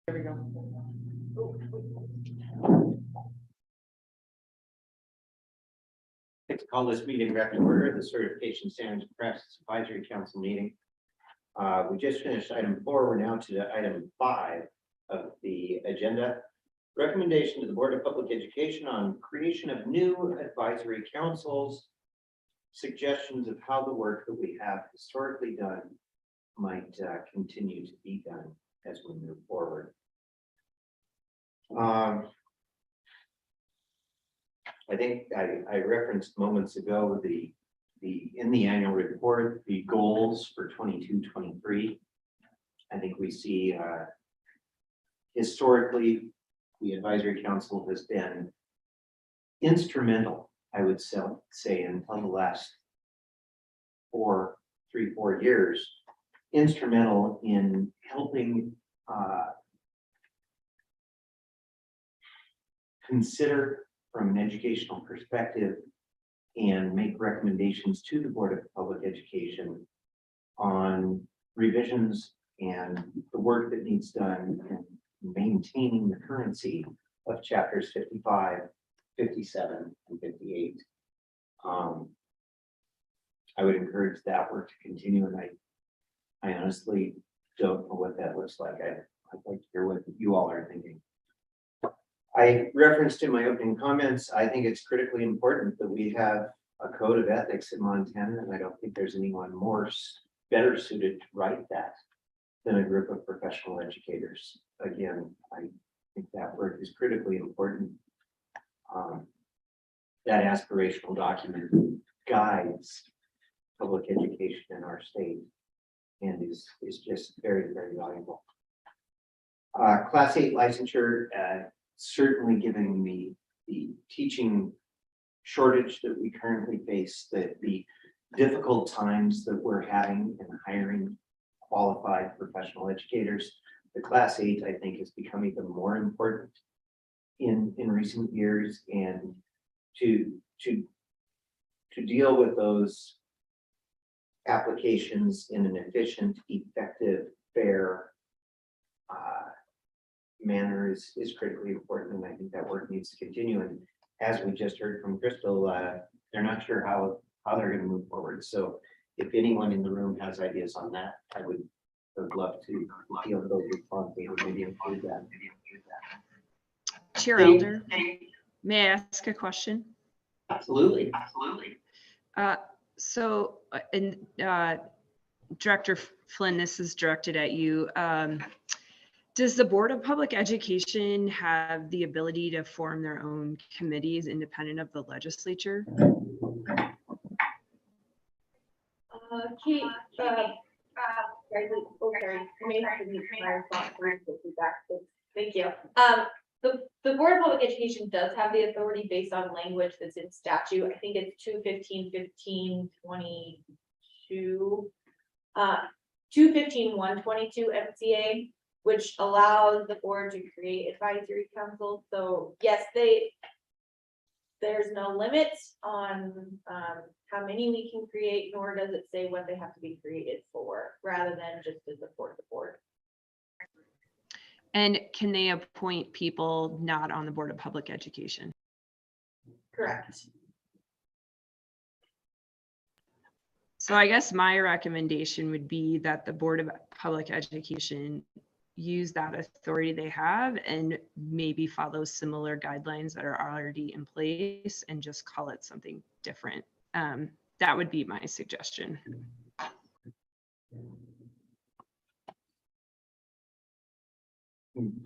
There we go. I'd like to call this meeting back to order, the Certification Standards and Practices Advisory Council meeting. We just finished item 4. We're now to item 5 of the agenda. Recommendation to the Board of Public Education on creation of new advisory councils. Suggestions of how the work that we have historically done might continue to be done as we move forward. I think I referenced moments ago in the annual report, the goals for 22-23. I think we see historically, the advisory council has been instrumental, I would say, until the last 4 years, instrumental in helping consider from an educational perspective and make recommendations to the Board of Public Education on revisions and the work that needs done in maintaining the currency of chapters 55, 57, and 58. I would encourage that work to continue, and I honestly don't know what that looks like. I'd like to hear what you all are thinking. I referenced in my opening comments, I think it's critically important that we have a code of ethics in Montana, and I don't think there's anyone better suited to write that than a group of professional educators. Again, I think that work is critically important. That aspirational document guides public education in our state and is just very, very valuable. Class 8 licensure, certainly given the teaching shortage that we currently face, the difficult times that we're having in hiring qualified professional educators, the Class 8, I think, has become even more important in recent years, and to deal with those applications in an efficient, effective, fair manner is critically important, and I think that work needs to continue. And as we just heard from Crystal, they're not sure how they're going to move forward. So if anyone in the room has ideas on that, I would love to deal with those responses or maybe include that. Chair Elder, may I ask a question? Absolutely. So, Director Flynn, this is directed at you. Does the Board of Public Education have the ability to form their own committees independent of the legislature? Kate, sorry, you may have to mute my response for the feedback. Thank you. The Board of Public Education does have the authority based on language that's in statute. I think it's 215.15.22, 215.122 MCA, which allows the board to create advisory councils. So yes, there's no limit on how many we can create, nor does it say what they have to be created for, rather than just to support the board. And can they appoint people not on the Board of Public Education? Correct. So I guess my recommendation would be that the Board of Public Education use that authority they have and maybe follow similar guidelines that are already in place and just call it something different. That would be my suggestion.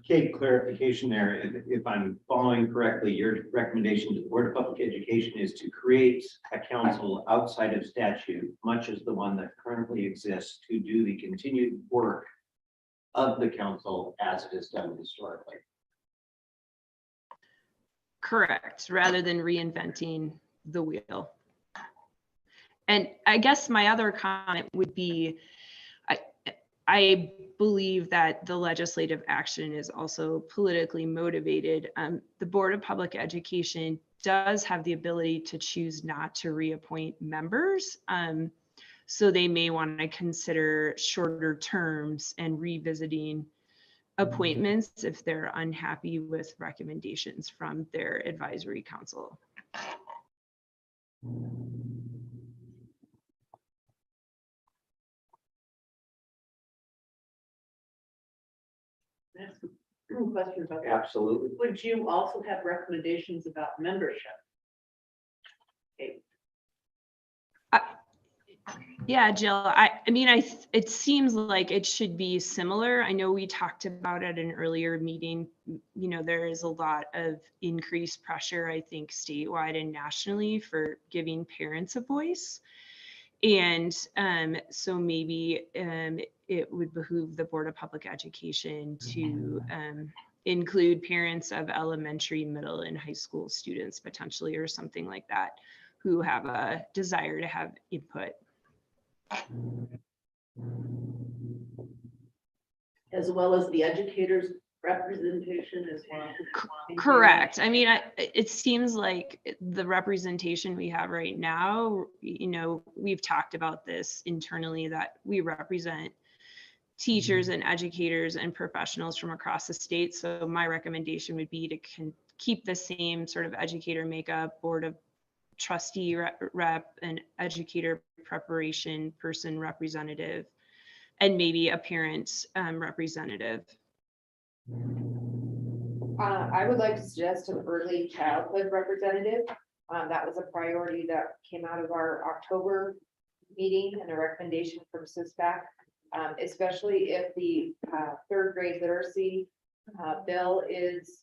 Kate, clarification there. If I'm following correctly, your recommendation to the Board of Public Education is to create a council outside of statute, much as the one that currently exists, to do the continued work of the council as it is done historically. Correct, rather than reinventing the wheel. And I guess my other comment would be, I believe that the legislative action is also politically motivated. The Board of Public Education does have the ability to choose not to reappoint members. So they may want to consider shorter terms and revisiting appointments if they're unhappy with recommendations from their advisory council. That's a question about that. Absolutely. Would you also have recommendations about membership? Okay. Yeah, Jill, I mean, it seems like it should be similar. I know we talked about at an earlier meeting, you know, there is a lot of increased pressure, I think, statewide and nationally for giving parents a voice. And so maybe it would behoove the Board of Public Education to include parents of elementary, middle, and high school students potentially, or something like that, who have a desire to have input. As well as the educators' representation as well. Correct. I mean, it seems like the representation we have right now, you know, we've talked about this internally, that we represent teachers and educators and professionals from across the state. So my recommendation would be to keep the same sort of educator makeup, board of trustee rep and educator preparation person representative, and maybe a parent representative. I would like to suggest an early childhood representative. That was a priority that came out of our October meeting and a recommendation from CSPAC, especially if the third grade literacy bill is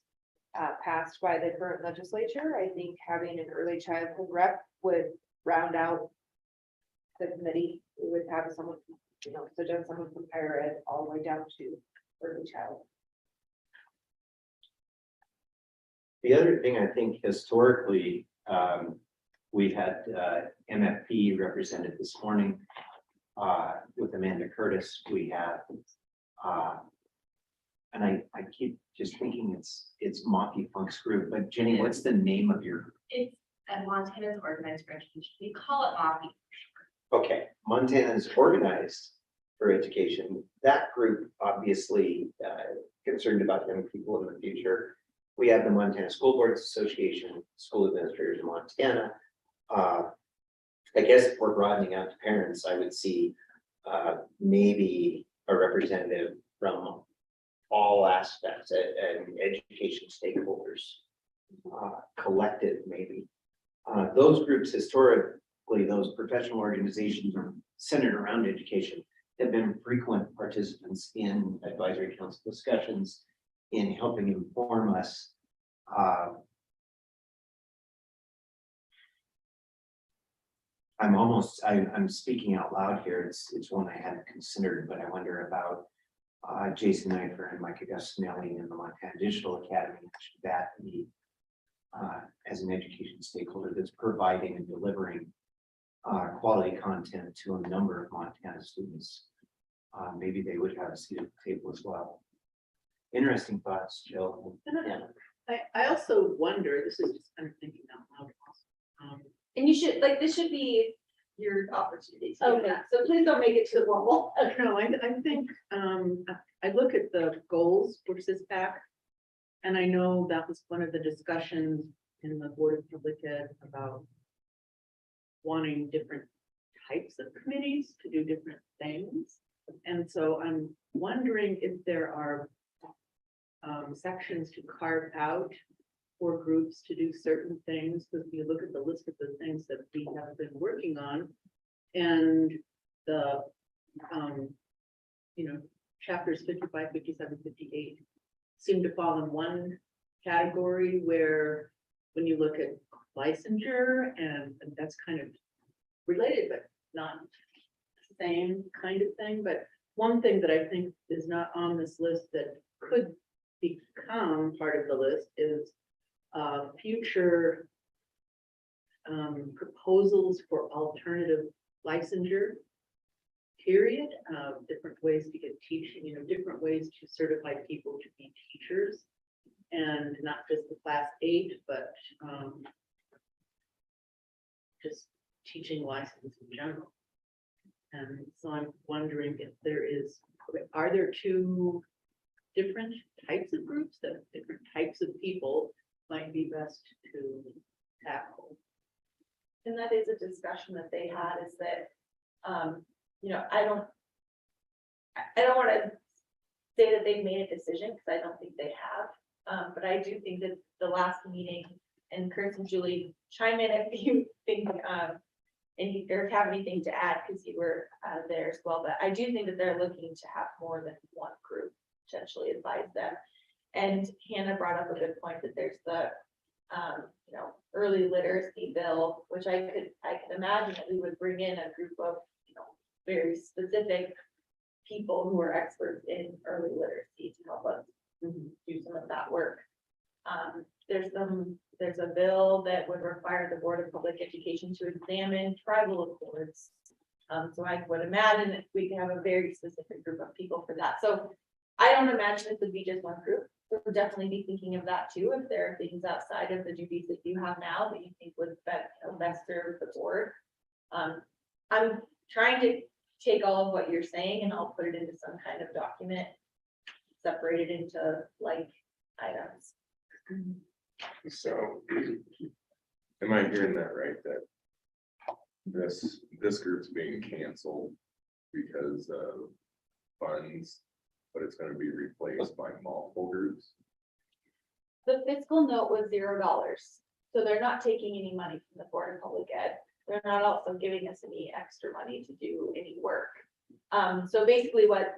passed by the current legislature. I think having an early childhood rep would round out the committee. We would have someone, you know, suggest someone from higher ed all the way down to early child. The other thing, I think historically, we had MFP represented this morning with Amanda Curtis. We have, and I keep just thinking it's Monty Funk's group, but Jenny, what's the name of your? It's at Montana's Organized for Education. We call it MOPI. Okay, Montana's Organized for Education. That group obviously concerned about young people in the future. We have the Montana School Boards Association, School Administrators in Montana. I guess if we're broadening out to parents, I would see maybe a representative from all aspects and education stakeholders, collective maybe. Those groups historically, those professional organizations centered around education have been frequent participants in advisory council discussions, in helping inform us. I'm speaking out loud here. It's one I hadn't considered, but I wonder about Jason Knifer and Mike Augustinelli in the Montana Digital Academy. Should that be as an education stakeholder that's providing and delivering quality content to a number of Montana students? Maybe they would have a seat at the table as well. Interesting thoughts, Jill. Yeah. I also wonder, this is just kind of thinking out loud. And you should, like, this should be your opportunity. to do Okay. that. So please don't make it too formal. No, I think, I look at the goals for CSPAC. And I know that was one of the discussions in the Board of Public Ed about wanting different types of committees to do different things. And so I'm wondering if there are sections to carve out for groups to do certain things, because if you look at the list of the things that we have been working on, and the chapters 55, 57, 58 seem to fall in one category, where when you look at licensure, and that's kind of related, but not the same kind of thing. But one thing that I think is not on this list that could become part of the list is future proposals for alternative licensure, period. Different ways to get teaching, different ways to certify people to be teachers, and not just the class 8, but just teaching license in general. And so I'm wondering if are there two different types of groups, that different types of people might be best to tackle. And that is a discussion that they had, is that, you know, I don't want to say that they've made a decision, because I don't think they have. But I do think that the last meeting, and Chris and Julie, chime in if you think, or have anything to add, because you were there as well. But I do think that they're looking to have more than one group potentially advise them. And Hannah brought up a good point, that there's the, you know, early literacy bill, which I could imagine that we would bring in a group of, you know, very specific people who are experts in early literacy to help us do some of that work. There's a bill that would require the Board of Public Education to examine tribal accords. So I would imagine that we could have a very specific group of people for that. So I don't imagine this would be just one group. We'll definitely be thinking of that too, if there are things outside of the duties that you have now that you think would best serve the board. I'm trying to take all of what you're saying and I'll put it into some kind of document, separated into like items. So, am I hearing that right, that this group's being canceled because of funds, but it's gonna be replaced by multiple groups? The fiscal note was $0, so they're not taking any money from the Board of Public Ed. They're not also giving us any extra money to do any work. So basically what,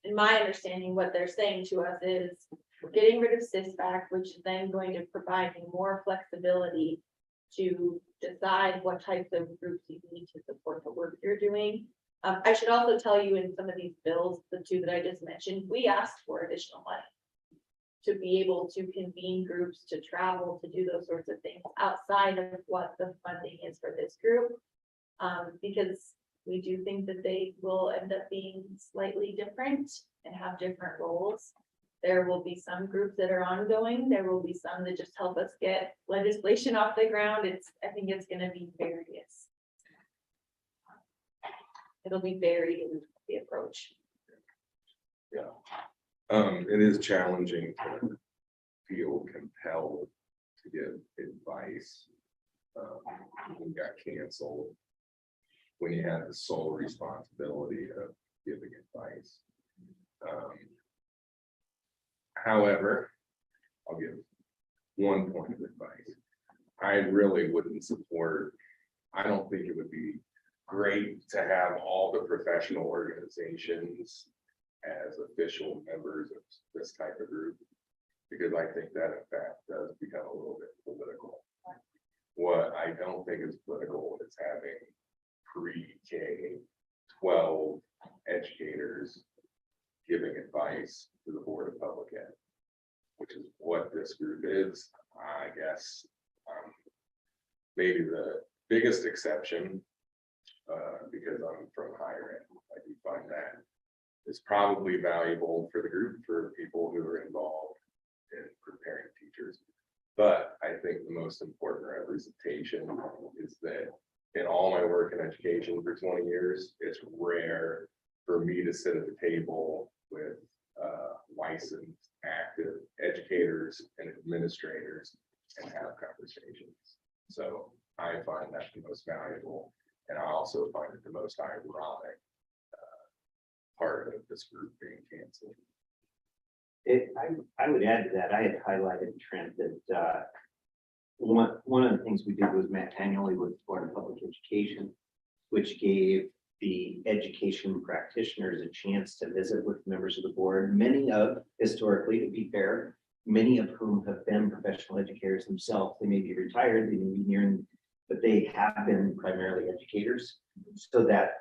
in my understanding, what they're saying to us is, we're getting rid of CSPAC, which is then going to provide you more flexibility to decide what types of groups you need to support the work you're doing. I should also tell you, in some of these bills, the two that I just mentioned, we asked for additional money to be able to convene groups, to travel, to do those sorts of things outside of what the funding is for this group. Because we do think that they will end up being slightly different and have different roles. There will be some groups that are ongoing. There will be some that just help us get legislation off the ground. I think it's going to be various. It'll be varied in the approach. Yeah. It is challenging to feel compelled to give advice. When got canceled, when you had the sole responsibility of giving advice. However, I'll give one point of advice. I really wouldn't support, I don't think it would be great to have all the professional organizations as official members of this type of group, because I think that in fact does become a little bit political. What I don't think is political is having pre-K 12 educators giving advice to the Board of Public Ed, which is what this group is. I guess maybe the biggest exception, because I'm from higher ed, I do find that is probably valuable for the group, for people who are involved in preparing teachers. But I think the most important representation is that in all my work in education for 20 years, it's rare for me to sit at the table with licensed, active educators and administrators and have conversations. So I find that the most valuable, and I also find it the most ironic part of this group being canceled. I would add to that, I had highlighted, Trent, that one of the things we did was met annually with the Board of Public Education, which gave the education practitioners a chance to visit with members of the board, many of, historically, to be fair, many of whom have been professional educators themselves. They may be retired, they may be nearing, but they have been primarily educators, so that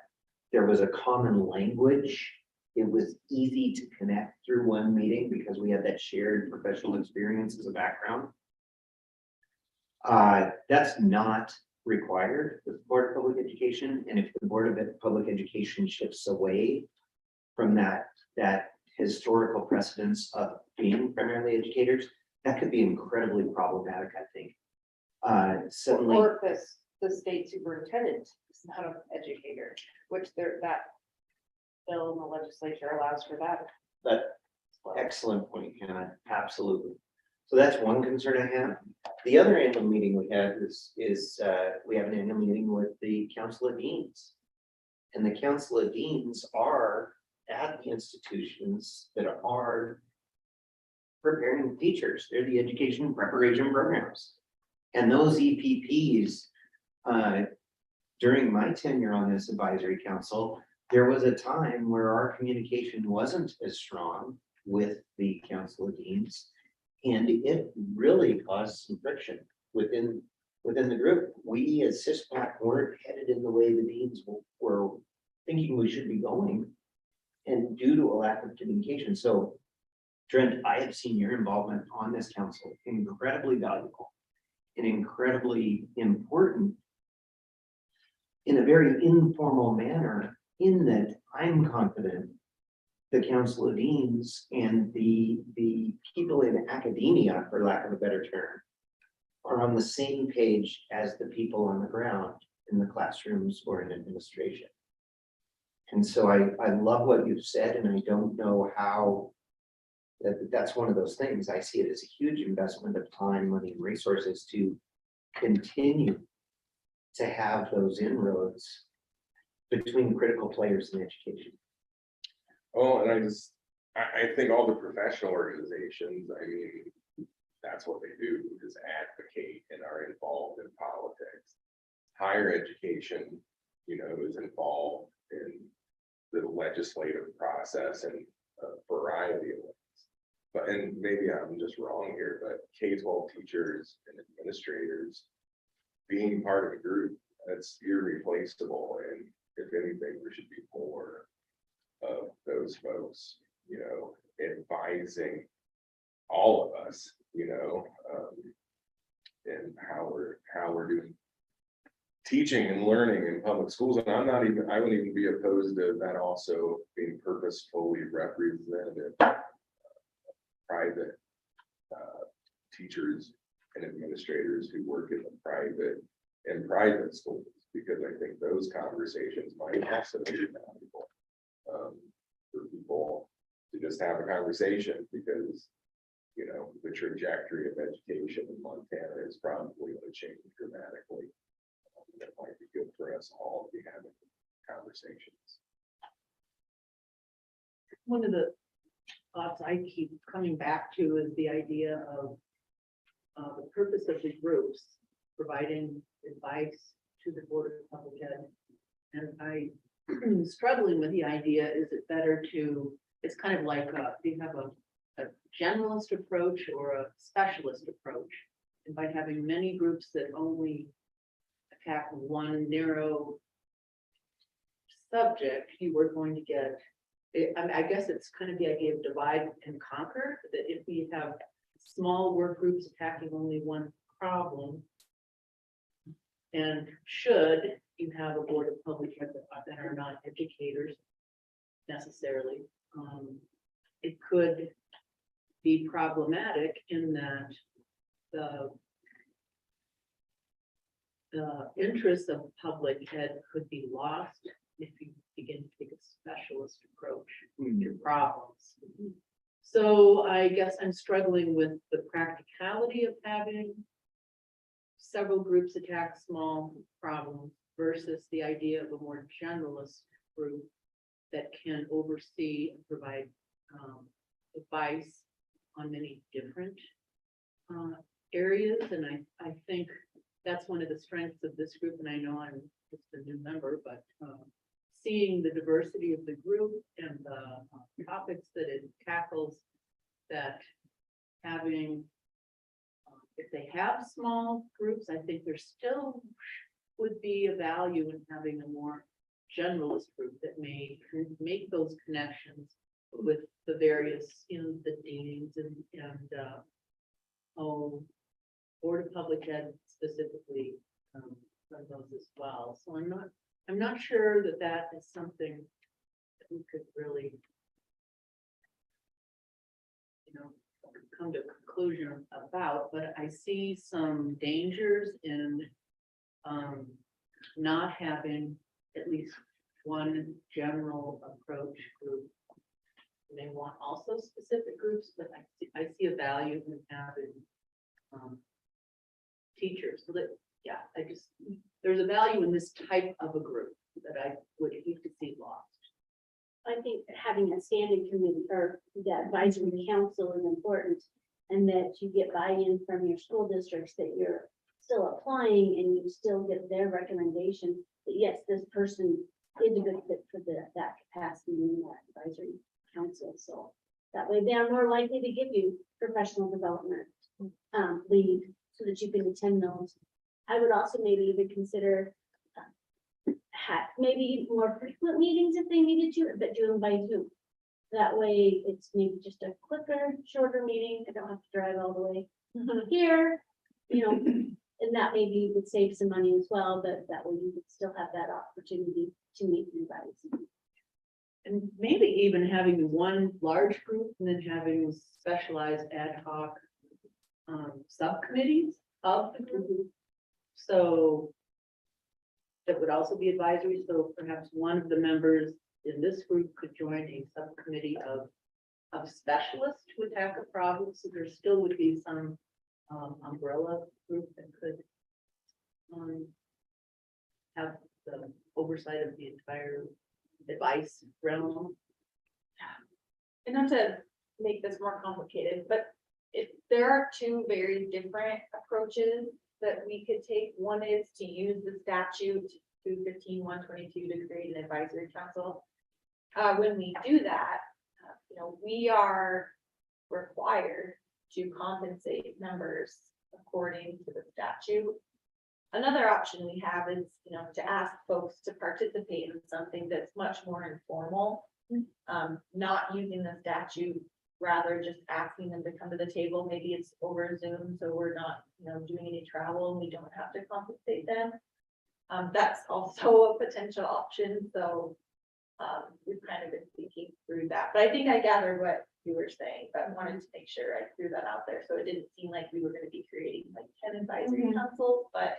there was a common language. It was easy to connect through one meeting because we had that shared professional experience as a background. That's not required with the Board of Public Education, and if the Board of Public Education shifts away from that historical precedence of being primarily educators, that could be incredibly problematic, I think. Suddenly, Or if the state superintendent is not an educator, which that bill in the legislature allows for that. but well. Excellent point, Hannah, absolutely. So that's one concern I have. The other annual meeting we have is we have an annual meeting with the Council of Deans. And the Council of Deans are at the institutions that are preparing teachers. They're the education preparation programs. And those EPPs, during my tenure on this advisory council, there was a time where our communication wasn't as strong with the Council of Deans. And it really caused some friction within the group. We as CSPAC weren't headed in the way the deans were thinking we should be going. And due to a lack of communication. So Trent, I have seen your involvement on this council incredibly valuable and incredibly important in a very informal manner, in that I'm confident the Council of Deans and the people in academia, for lack of a better term, are on the same page as the people on the ground in the classrooms or in administration. And so I love what you've said, and I don't know how that's one of those things. I see it as a huge investment of time, money, and resources to continue to have those inroads between critical players in education. Oh, and I think all the professional organizations, I mean, that's what they do, is advocate and are involved in politics. Higher education, you know, is involved in the legislative process in a variety of ways. But, and maybe I'm just wrong here, but K-12 teachers and administrators being part of a group, that's irreplaceable. And if anything, there should be more of those folks, you know, advising all of us, you know, and how we're doing teaching and learning in public schools. And I wouldn't even be opposed to that also being purposefully represented private teachers and administrators who work in the private schools, because I think those conversations might also be valuable for people to just have a conversation, because, you know, the trajectory of education in Montana is probably going to change dramatically. That might be good for us all to be having conversations. One of the thoughts I keep coming back to is the idea of the purpose of the groups providing advice to the Board of Public Ed. And I'm struggling with the idea, is it better to, it's kind of like, do you have a generalist approach or a specialist approach? And by having many groups that only attack one narrow subject, you were going to get, I mean, I guess it's kind of the idea of divide and conquer, that if we have small work groups attacking only one problem, and should you have a Board of Public Ed that are not educators necessarily, it could be problematic in that the interests of public ed could be lost if you begin to take a specialist approach to problems. So I guess I'm struggling with the practicality of having several groups attack small problems versus the idea of a more generalist group that can oversee and provide advice on many different areas. And I think that's one of the strengths of this group. And I know I'm just a new member, but seeing the diversity of the group and the topics that it tackles, that having, if they have small groups, I think there still would be a value in having a more generalist group that may make those connections with the various, you know, the deans and Board of Public Ed specifically from those as well. So I'm not sure that that is something that we could really, you know, come to a conclusion about, but I see some dangers in not having at least one general approach group may want also specific groups, but I see a value in having teachers, so that, yeah, there's a value in this type of a group that I would hate to see lost. I think having a standing committee or the advisory council is important. And that you get buy-in from your school districts, that you're still applying and you still get their recommendation. That yes, this person is a good fit for that capacity in that advisory council. So that way they are more likely to give you professional development lead so that you can attend those. I would also maybe even consider maybe more frequent meetings if they needed to, but do them by Zoom. That way it's maybe just a quicker, shorter meeting. I don't have to drive all the way here, and that maybe would save some money as well, but that way you would still have that opportunity to meet you guys. And maybe even having one large group and then having specialized ad hoc subcommittees of the group. So that would also be advisory. So perhaps one of the members in this group could join a subcommittee of specialists to attack a problem. So there still would be some umbrella group that could have the oversight of the entire advice realm. And not to make this more complicated, but if there are two very different approaches that we could take, one is to use the statute 215-122 to create an advisory council. When we do that, we are required to compensate members according to the statute. Another option we have is, to ask folks to participate in something that's much more informal, not using the statute, rather just asking them to come to the table. Maybe it's over Zoom, so we're not, doing any travel and we don't have to compensate them. That's also a potential option. So we've kind of been thinking through that, but I think I gathered what you were saying, but I wanted to make sure I threw that out there. So it didn't seem like we were going to be creating like 10 advisory councils, but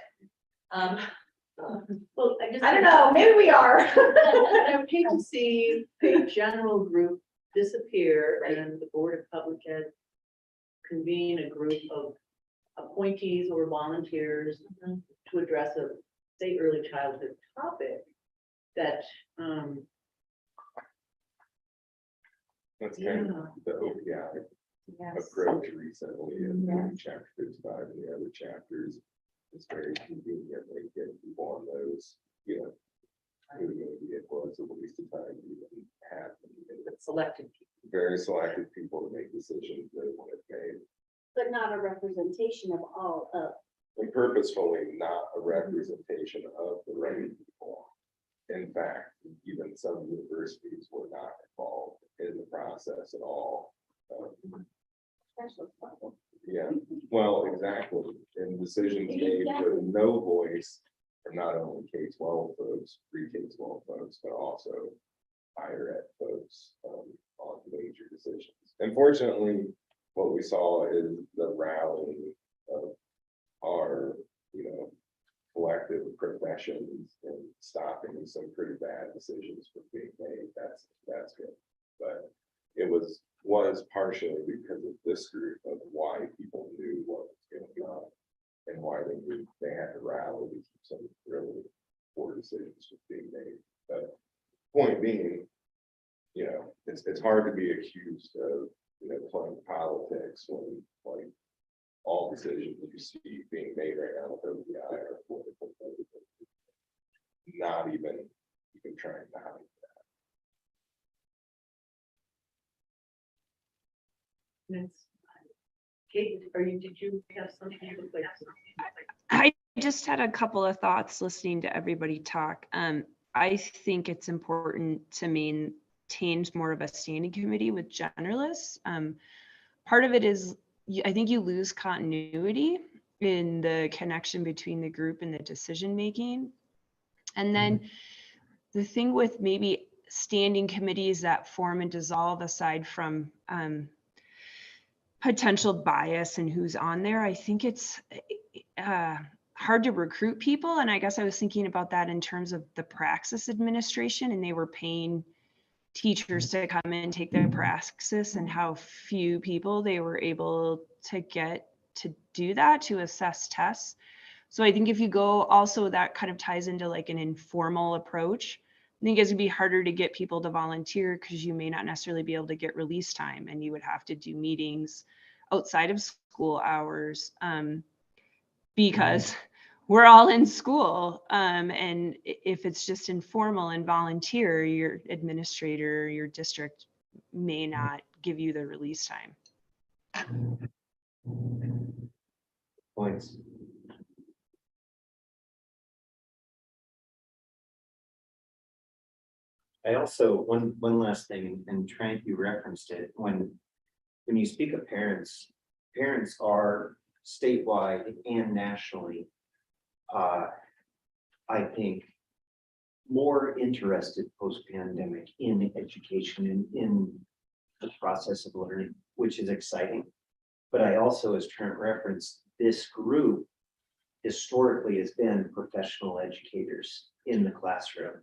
Well, I don't know, maybe we are. I would hate to see a general group disappear and the Board of Public Ed convene a group of appointees or volunteers to address a, say, early childhood topic that, That's kind of the OPI Yes. approach recently in chapter 55 and the other chapters. It's very convenient when you get people on those, who maybe it was a waste of time to even have. selected people. Very selected people to make decisions that want to made. But not a representation of all of. And purposefully not a representation of the right people. In fact, even some universities were not involved in the process at all. Yeah, well, exactly. And decisions made with no voice from not only K-12 folks, pre-K-12 folks, but also higher ed folks on major decisions. Unfortunately, what we saw is the rallying of our, collective professions and stopping some pretty bad decisions from being made. That's good. But it was partially because of this group of why people knew what was going on and why they had to rally to keep some really poor decisions from being made. But point being, it's hard to be accused of playing politics when like all decisions you see being made right now with OPI are political. Not even trying to hide that. Kate, did you have something you would like to? I just had a couple of thoughts listening to everybody talk. I think it's important to maintain more of a standing committee with generalists. Part of it is, I think you lose continuity in the connection between the group and the decision making. And then the thing with maybe standing committees that form and dissolve, aside from potential bias and who's on there, I think it's hard to recruit people. And I guess I was thinking about that in terms of the Praxis administration, and they were paying teachers to come and take their praxis and how few people they were able to get to do that, to assess tests. So I think if you go also, that kind of ties into like an informal approach. I think it's gonna be harder to get people to volunteer because you may not necessarily be able to get release time, and you would have to do meetings outside of school hours, because we're all in school. And if it's just informal and volunteer, your administrator, your district may not give you the release time. Points. I also, one last thing, and Trent, you referenced it, when you speak of parents, parents are statewide and nationally, I think, more interested post-pandemic in education and in the process of learning, which is exciting. But I also, as Trent referenced, this group historically has been professional educators in the classroom.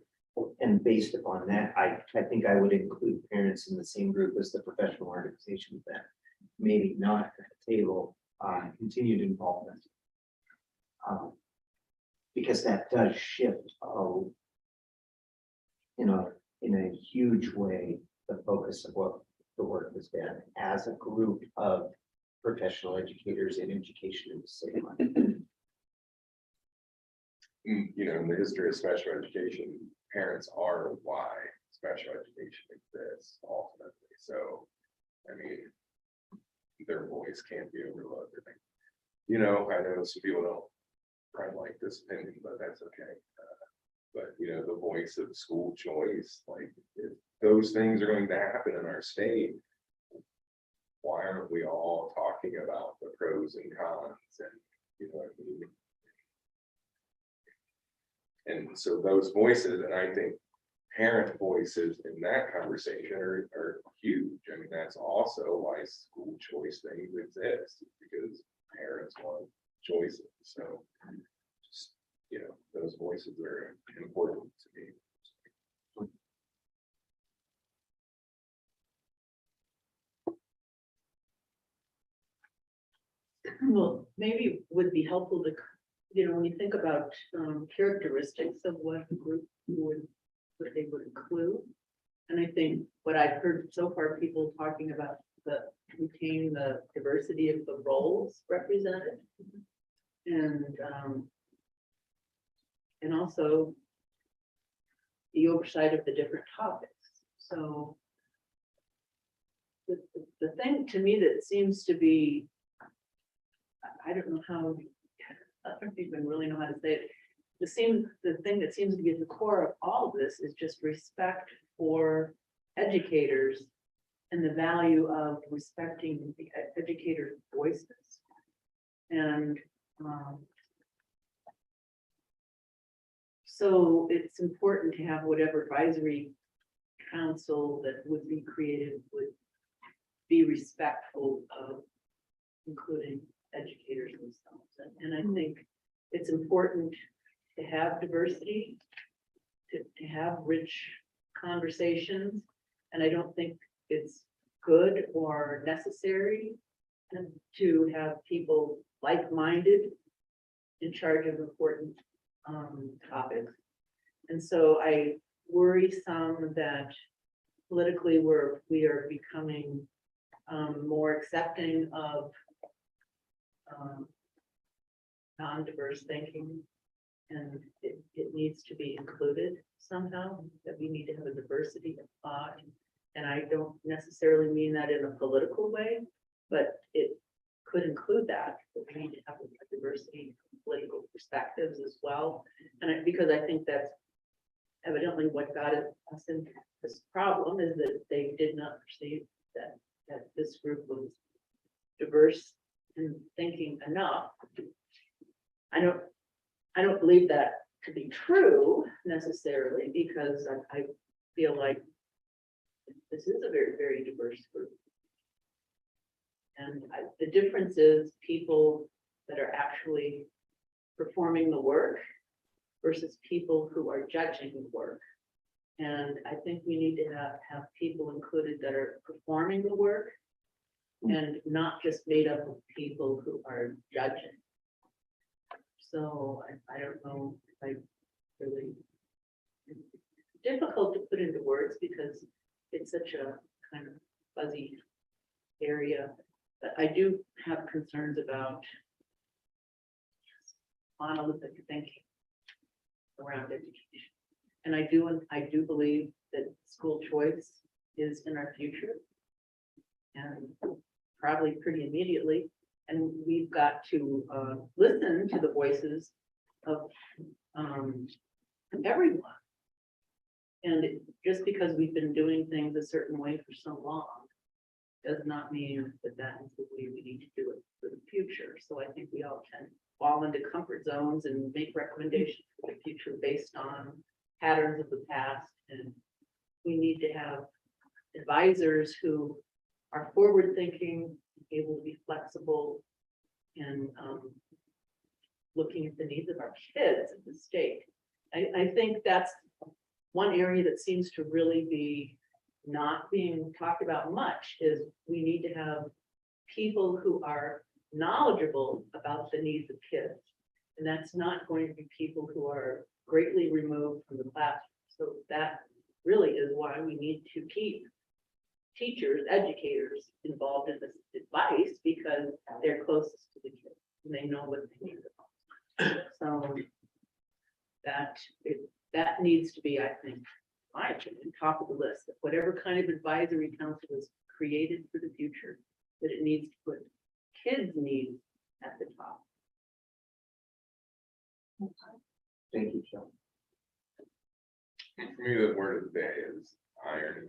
And based upon that, I think I would include parents in the same group as the professional organizations that maybe not at the table on continued involvement. Because that does shift in a huge way the focus of what the work has been as a group of professional educators in education in the city. You know, in the history of special education, parents are why special education exists ultimately. So, I mean, their voice can't be overlooked. You know, I know some people don't probably like this opinion, but that's okay. But you know, the voice of school choice, like if those things are going to happen in our state, why aren't we all talking about the pros and cons? And you know what I mean? And so those voices, and I think parent voices in that conversation are huge. I mean, that's also why school choice things exist, because parents want choices. So just, you know, those voices are important to me. Well, maybe it would be helpful to, you know, when you think about characteristics of what a group would, what they would include. And I think what I've heard so far, people talking about retaining the diversity of the roles represented. And also the oversight of the different topics. So the thing to me that seems to be, I don't know how, I don't even really know how to say it. The thing that seems to be at the core of all of this is just respect for educators and the value of respecting the educators' voices. And so it's important to have whatever advisory council that would be created would be respectful of including educators themselves. And I think it's important to have diversity, to have rich conversations. And I don't think it's good or necessary to have people like-minded in charge of important topics. And so I worry some that politically we are becoming more accepting of non-diverse thinking, and it needs to be included somehow, that we need to have a diversity of thought. And I don't necessarily mean that in a political way, but it could include that we need to have a diversity of political perspectives as well. And because I think that's evidently what got us in this problem, is that they did not perceive that this group was diverse in thinking enough. I don't believe that to be true necessarily, because I feel like this is a very, very diverse group. And the difference is people that are actually performing the work versus people who are judging the work. And I think we need to have people included that are performing the work and not just made up of people who are judging. So I don't know if I really, it's difficult to put into words because it's such a kind of fuzzy area. But I do have concerns about monolithic thinking around education. And I do believe that school choice is in our future. And probably pretty immediately. And we've got to listen to the voices of everyone. And just because we've been doing things a certain way for so long does not mean that that is the way we need to do it for the future. So I think we all can fall into comfort zones and make recommendations for the future based on patterns of the past. And we need to have advisors who are forward thinking, able to be flexible, and looking at the needs of our kids at the state. I think that's one area that seems to really be not being talked about much is we need to have people who are knowledgeable about the needs of kids. And that's not going to be people who are greatly removed from the classroom. So that really is why we need to keep teachers, educators involved in this advice because they're closest to the kids and they know what they need. So that needs to be, I think, my opinion, top of the list. That whatever kind of advisory council is created for the future, that it needs to put kids' needs at the top. Thank you, Joe. For me, the word of the day is iron.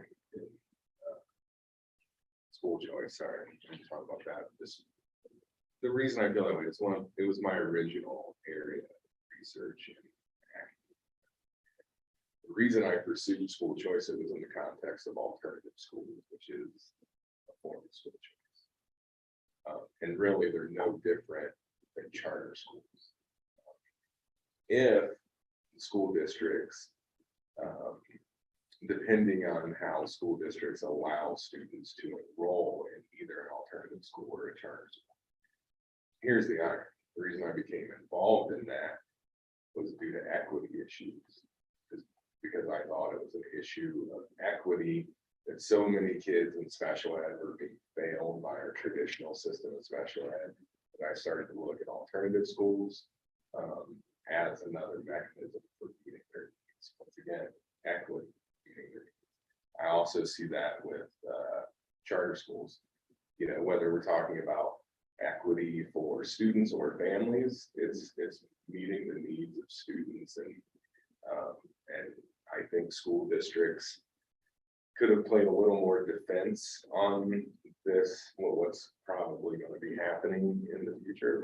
School choice, sorry, I didn't talk about that. The reason I feel that way is it was my original area of research. And the reason I pursued school choice, it was in the context of alternative schools, which is a form of school choice. And really, they're no different than charter schools. If school districts, depending on how school districts allow students to enroll in either an alternative school or a charter school. Here's the irony. The reason I became involved in that was due to equity issues. Because I thought it was an issue of equity that so many kids in special ed were being failed by our traditional system of special ed. And I started to look at alternative schools as another mechanism for meeting their needs. Once again, equity. I also see that with charter schools, you know, whether we're talking about equity for students or families, it's meeting the needs of students. And I think school districts could have played a little more defense on this, what's probably going to be happening in the future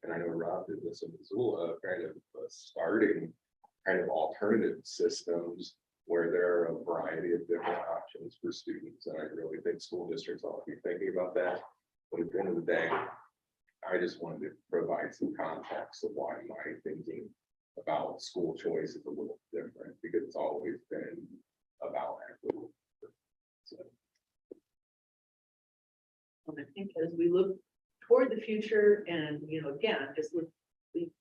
and I know Rob did this in Missoula, kind of starting kind of alternative systems where there are a variety of different options for students. And I really think school districts ought to be thinking about that. But at the end of the day, I just wanted to provide some context of why my thinking about school choice is a little different, because it's always been about equity. So. I think as we look toward the future and, you know, again, just look,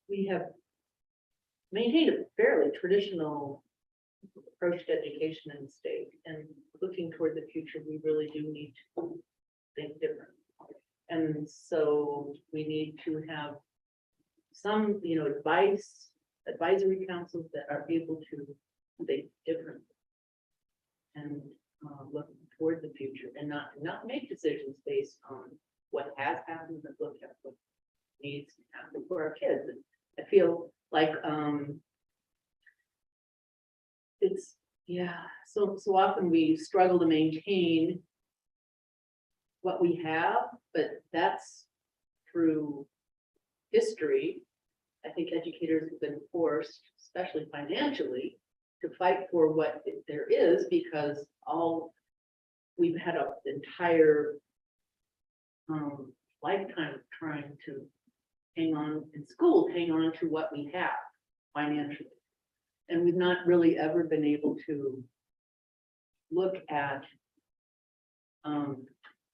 we have maintained a fairly traditional approach to education in the state, and looking toward the future, we really do need to think different. And so we need to have some, you know, advisory councils that are able to think different and look toward the future and not make decisions based on what has happened, but look at what needs to happen for our kids. And I feel like it's, yeah, so often we struggle to maintain what we have, but that's through history. I think educators have been forced, especially financially, to fight for what there is, because we've had an entire lifetime of trying to hang on to what we have financially. And we've not really ever been able to look at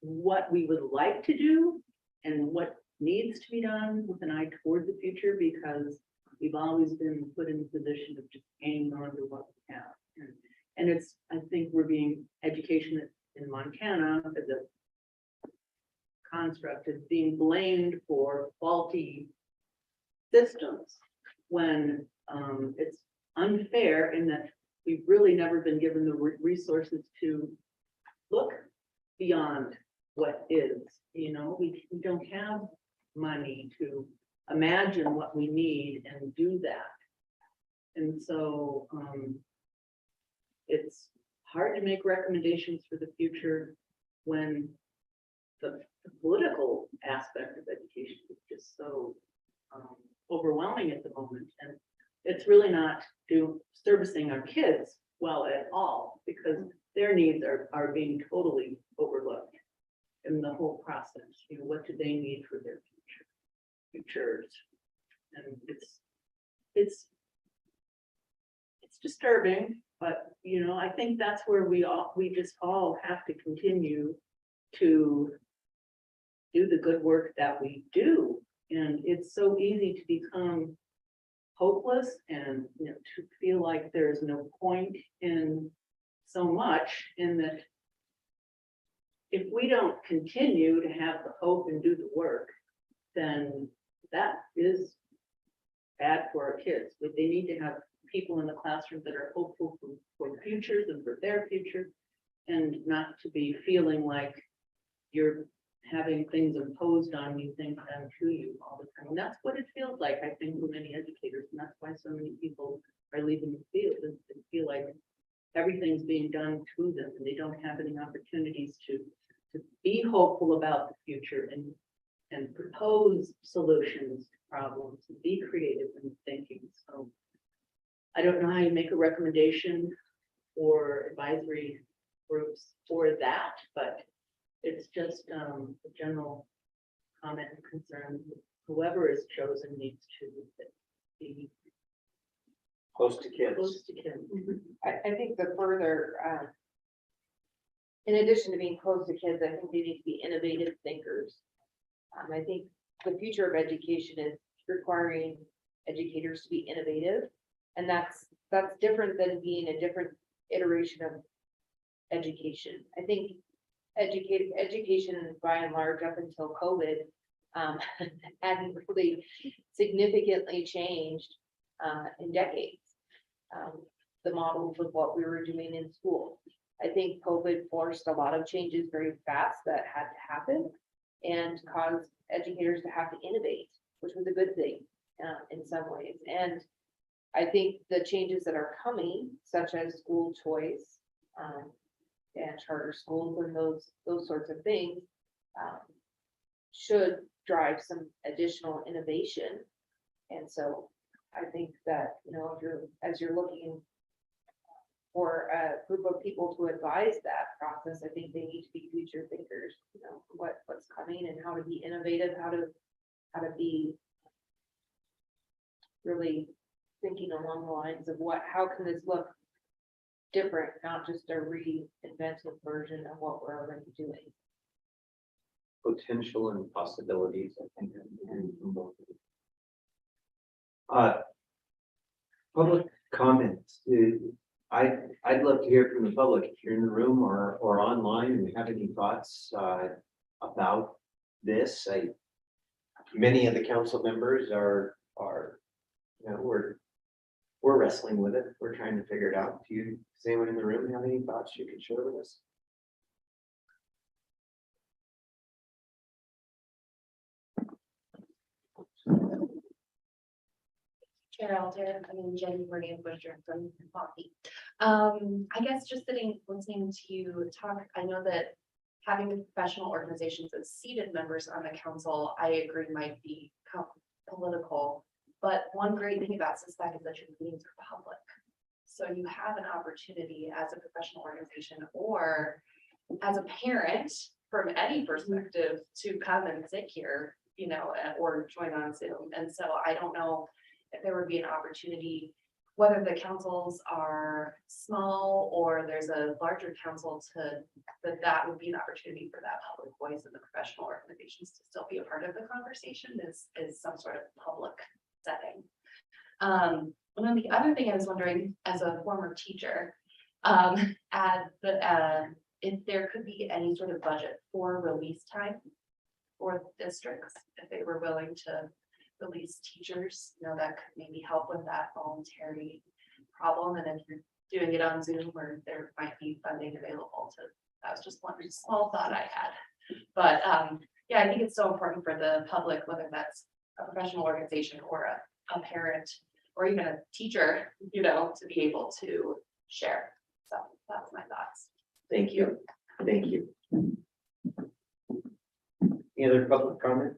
what we would like to do and what needs to be done with an eye toward the future, because we've always been put in the position of just hanging on to what we have. And it's, I think we're being, education in Montana as a construct is being blamed for faulty systems when it's unfair in that we've really never been given the resources to look beyond what is, you know, we don't have money to imagine what we need and do that. And so it's hard to make recommendations for the future when the political aspect of education is just so overwhelming at the moment. And it's really not servicing our kids well at all, because their needs are being totally overlooked in the whole process. You know, what do they need for their futures? And it's disturbing, but you know, I think that's where we just all have to continue to do the good work that we do. And it's so easy to become hopeless and, you know, to feel like there's no point in so much, in that if we don't continue to have the hope and do the work, then that is bad for our kids. But they need to have people in the classroom that are hopeful for futures and for their future, and not to be feeling like you're having things imposed on you, things done to you all the time. And that's what it feels like, I think, for many educators. And that's why so many people are leaving the field, is they feel like everything's being done to them and they don't have any opportunities to be hopeful about the future and propose solutions to problems and be creative in thinking. So I don't know how you make a recommendation for advisory groups for that, but it's just a general comment and concern. Whoever is chosen needs to be Close to kids. close to kids. I think the further, in addition to being close to kids, I think they need to be innovative thinkers. I think the future of education is requiring educators to be innovative, and that's different than being a different iteration of education. I think education by and large up until COVID hadn't really significantly changed in decades. The models of what we were doing in school. I think COVID forced a lot of changes very fast that had to happen and caused educators to have to innovate, which was a good thing in some ways. And I think the changes that are coming, such as school choice and charter schools and those sorts of things, should drive some additional innovation. And so I think that, you know, as you're looking for a group of people to advise that process, I think they need to be future thinkers, you know, what's coming and how to be innovative, how to be really thinking along the lines of how can this look different, not just a reinvented version of what we're already doing. Potential and possibilities, I think. Public comments. I'd love to hear from the public if you're in the room or online and have any thoughts about this. Many of the council members are you know, we're wrestling with it. We're trying to figure it out. Does anyone in the room have any thoughts you can share with us? Chair Alter, I mean, Jenny Bernier Busher from Coffee. I guess just listening to you talk, I know that having professional organizations as seated members on the council, I agree might be political. But one great thing about CSPAC is that your meetings are public. So you have an opportunity as a professional organization or as a parent from any perspective to come and sit here, you know, or join on Zoom. And so I don't know if there would be an opportunity whether the councils are small or there's a larger council that would be an opportunity for that public voice and the professional organizations to still be a part of the conversation is some sort of public setting. And then the other thing I was wondering, as a former teacher, if there could be any sort of budget for release time for districts, if they were willing to release teachers, that could maybe help with that voluntary problem. And if you're doing it on Zoom, or there might be funding available that was just one small thought I had. But yeah, I think it's so important for the public, whether that's a professional organization or a parent or even a teacher, to be able to share. So that's my thoughts. Thank you. Thank you. Any other public comment?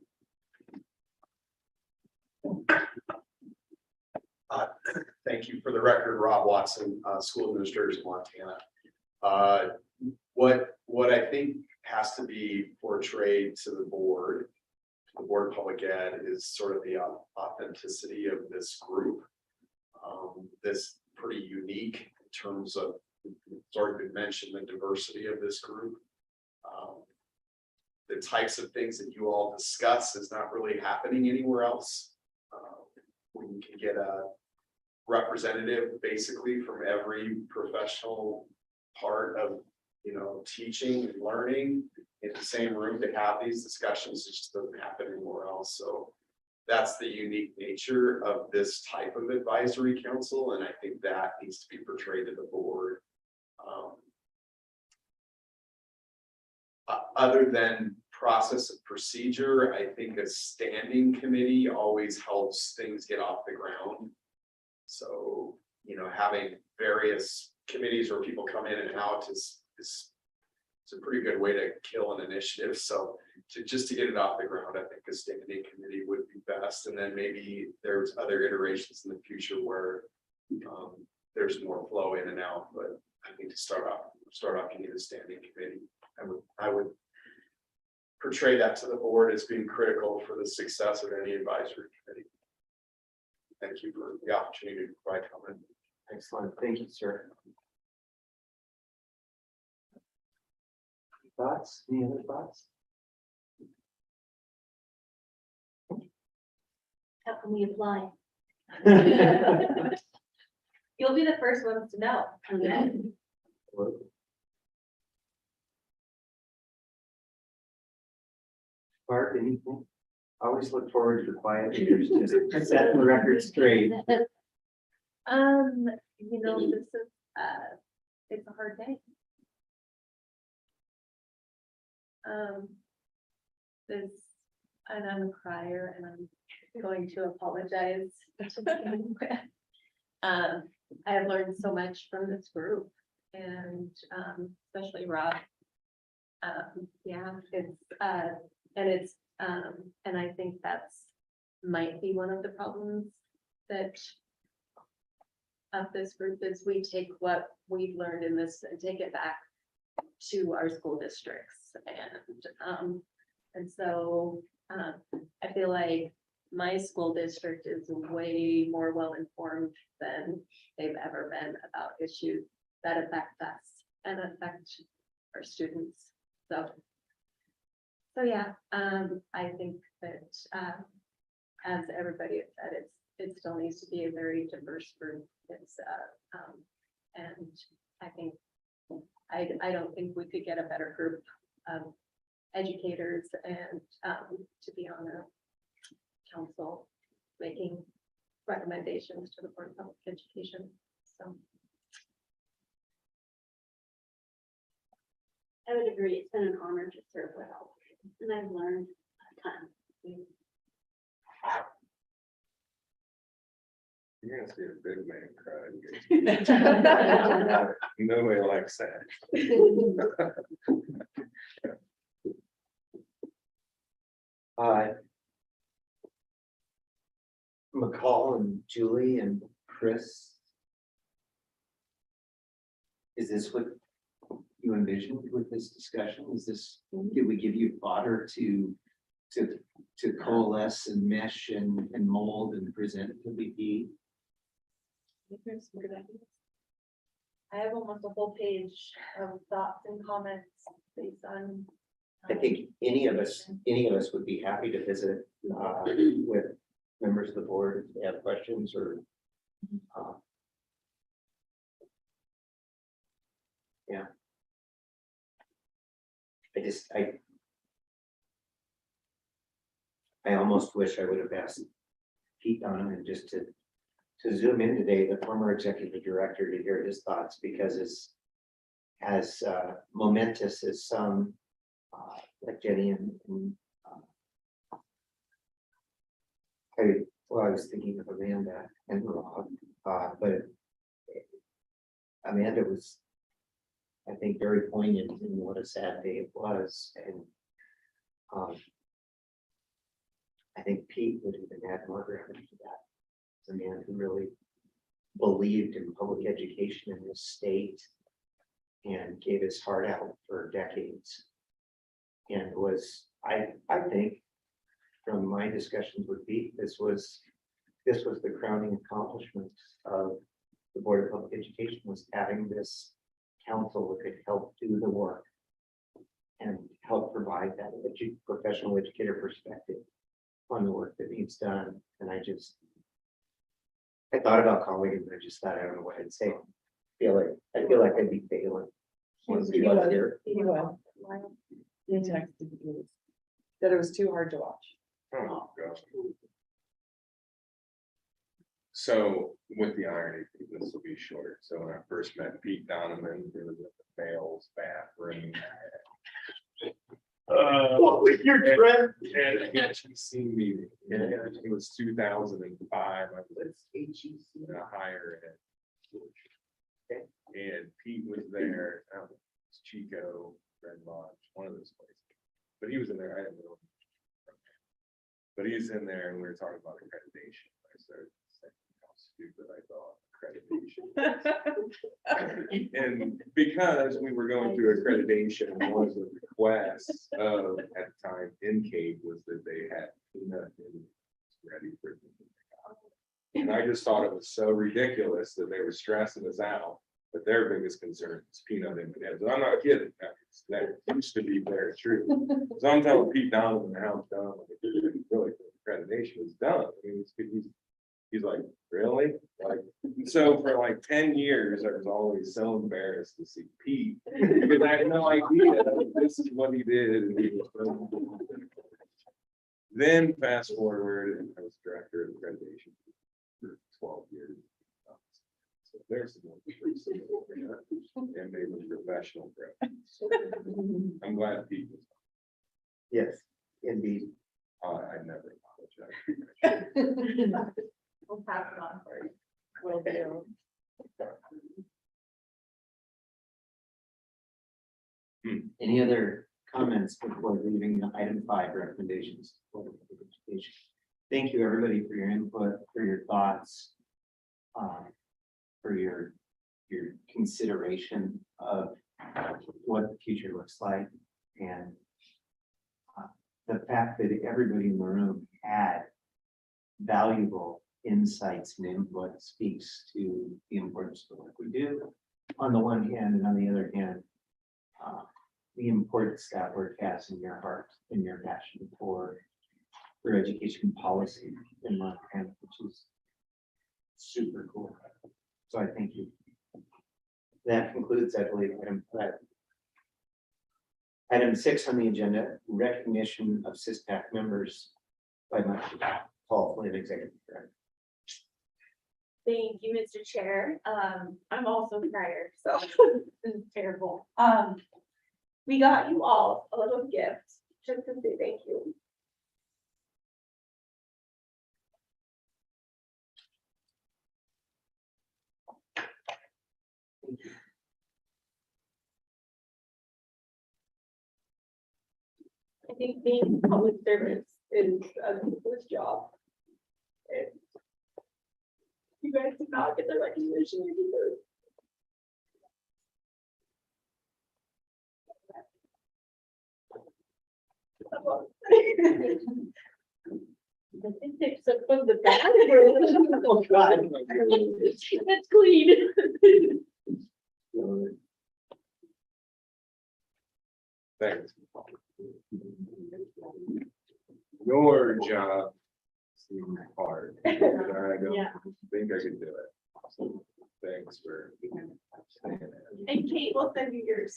Thank you. For the record, Rob Watson, School Administrators of Montana. What I think has to be portrayed to the board of Public Ed, is sort of the authenticity of this group. This pretty unique in terms of, it's already been mentioned, the diversity of this group. The types of things that you all discuss is not really happening anywhere else. When you can get a representative basically from every professional part of teaching and learning in the same room to have these discussions, it just doesn't happen anywhere else. So that's the unique nature of this type of advisory council, and I think that needs to be portrayed to the board. Other than process and procedure, I think a standing committee always helps things get off the ground. So, having various committees where people come in and out is a pretty good way to kill an initiative. So just to get it off the ground, I think a standing committee would be best. And then maybe there's other iterations in the future where there's more flow in and out. But I think to start off, you need a standing committee. I would portray that to the board as being critical for the success of any advisory committee. Thank you for the opportunity to provide comment. Excellent. Thank you, sir. Thoughts? Any other thoughts? How can we apply? You'll be the first ones to know. Bart, anything? I always look forward to quiet leaders, just set the record straight. This is, it's a hard day. And I'm a crier, and I'm going to apologize to begin with. I have learned so much from this group, and especially Rob. Yeah, and I think that's might be one of the problems that of this group is we take what we've learned in this and take it back to our school districts, and so I feel like my school district is way more well informed than they've ever been about issues that affect us and affect our students. So yeah, I think that as everybody has said, it still needs to be a very diverse group. It's and I think I don't think we could get a better group of educators and to be on a council making recommendations to the Board of Public Education. So I would agree. It's been an honor to serve well, and I've learned a ton. You're gonna see a big man cry. Nobody likes that. McCall and Julie and Chris. Is this what you envisioned with this discussion? Is this, did we give you fodder to coalesce and mesh and mold and present to BP? I have almost a whole page of thoughts and comments based on. I think any of us would be happy to visit with members of the board if they have questions or. Yeah. I almost wish I would have asked Pete Donovan just to zoom in today, the former executive director, to hear his thoughts, because as momentous as some like Jenny and I was thinking of Amanda and Rob, but Amanda was, I think, very poignant in what a sad day it was, and I think Pete would even add more gravity to that. It's a man who really believed in public education in this state and gave his heart out for decades. And was, I think, from my discussions with Pete, this was the crowning accomplishment of the Board of Public Education, was having this council that could help do the work and help provide that professional educator perspective on the work that needs done. And I thought about calling him, and I just thought, I don't know what I'd say. I feel like I'd be failing. Once he was here. He texted me that it was too hard to watch. Oh, gosh. So with the irony, this will be short. So when I first met Pete Donovan, it was at the male's bathroom. What was your trend? And an HEC meeting. And it was 2005. I was in a higher ed. And Pete was there. I don't know, it's Chico, Red Lodge, one of those places. But he was in there. I didn't know. But he's in there, and we were talking about accreditation. I started saying how stupid I thought accreditation was. And because we were going through accreditation, one of the requests of at the time NCAPE was that they had peanut ready for them. And I just thought it was so ridiculous that they were stressing us out. But their biggest concern is peanut M&Ms. I'm not kidding. That used to be very true. So I'm telling Pete Donovan how it's done. Really, accreditation is done. I mean, he's like, really? Like, so for like 10 years, I was always so embarrassed to see Pete because I had no idea this is what he did. And he was then fast forward, and I was director of accreditation for 12 years. So there's and maybe professional growth. So I'm glad Pete was. Yes, indeed. I never apologize. We'll pass it on for you. Will do. Any other comments before leaving item 5, recommendations for public education? Thank you, everybody, for your input, for your thoughts, for your consideration of what the future looks like, and the fact that everybody in the room had valuable insights and input speaks to the importance of the work we do on the one hand, and on the other hand, the importance that work has in your heart and your passion for education policy in Montana, which is super cool. So I thank you. That concludes, I believe, item 5. Item 6 on the agenda, recognition of CSPAC members by my Paul Flynn, Executive Director. Thank you, Mr. Chair. I'm also prior, so this is terrible. We got you all a little gift just to say thank you. I think being public service is a good job. And you guys do not get the recognition you deserve. Statistics are from the back. Oh, God. That's clean. Thanks. Your job seemed hard. I don't Yeah. think I could do it. Thanks for saying that. And Kate will send you yours.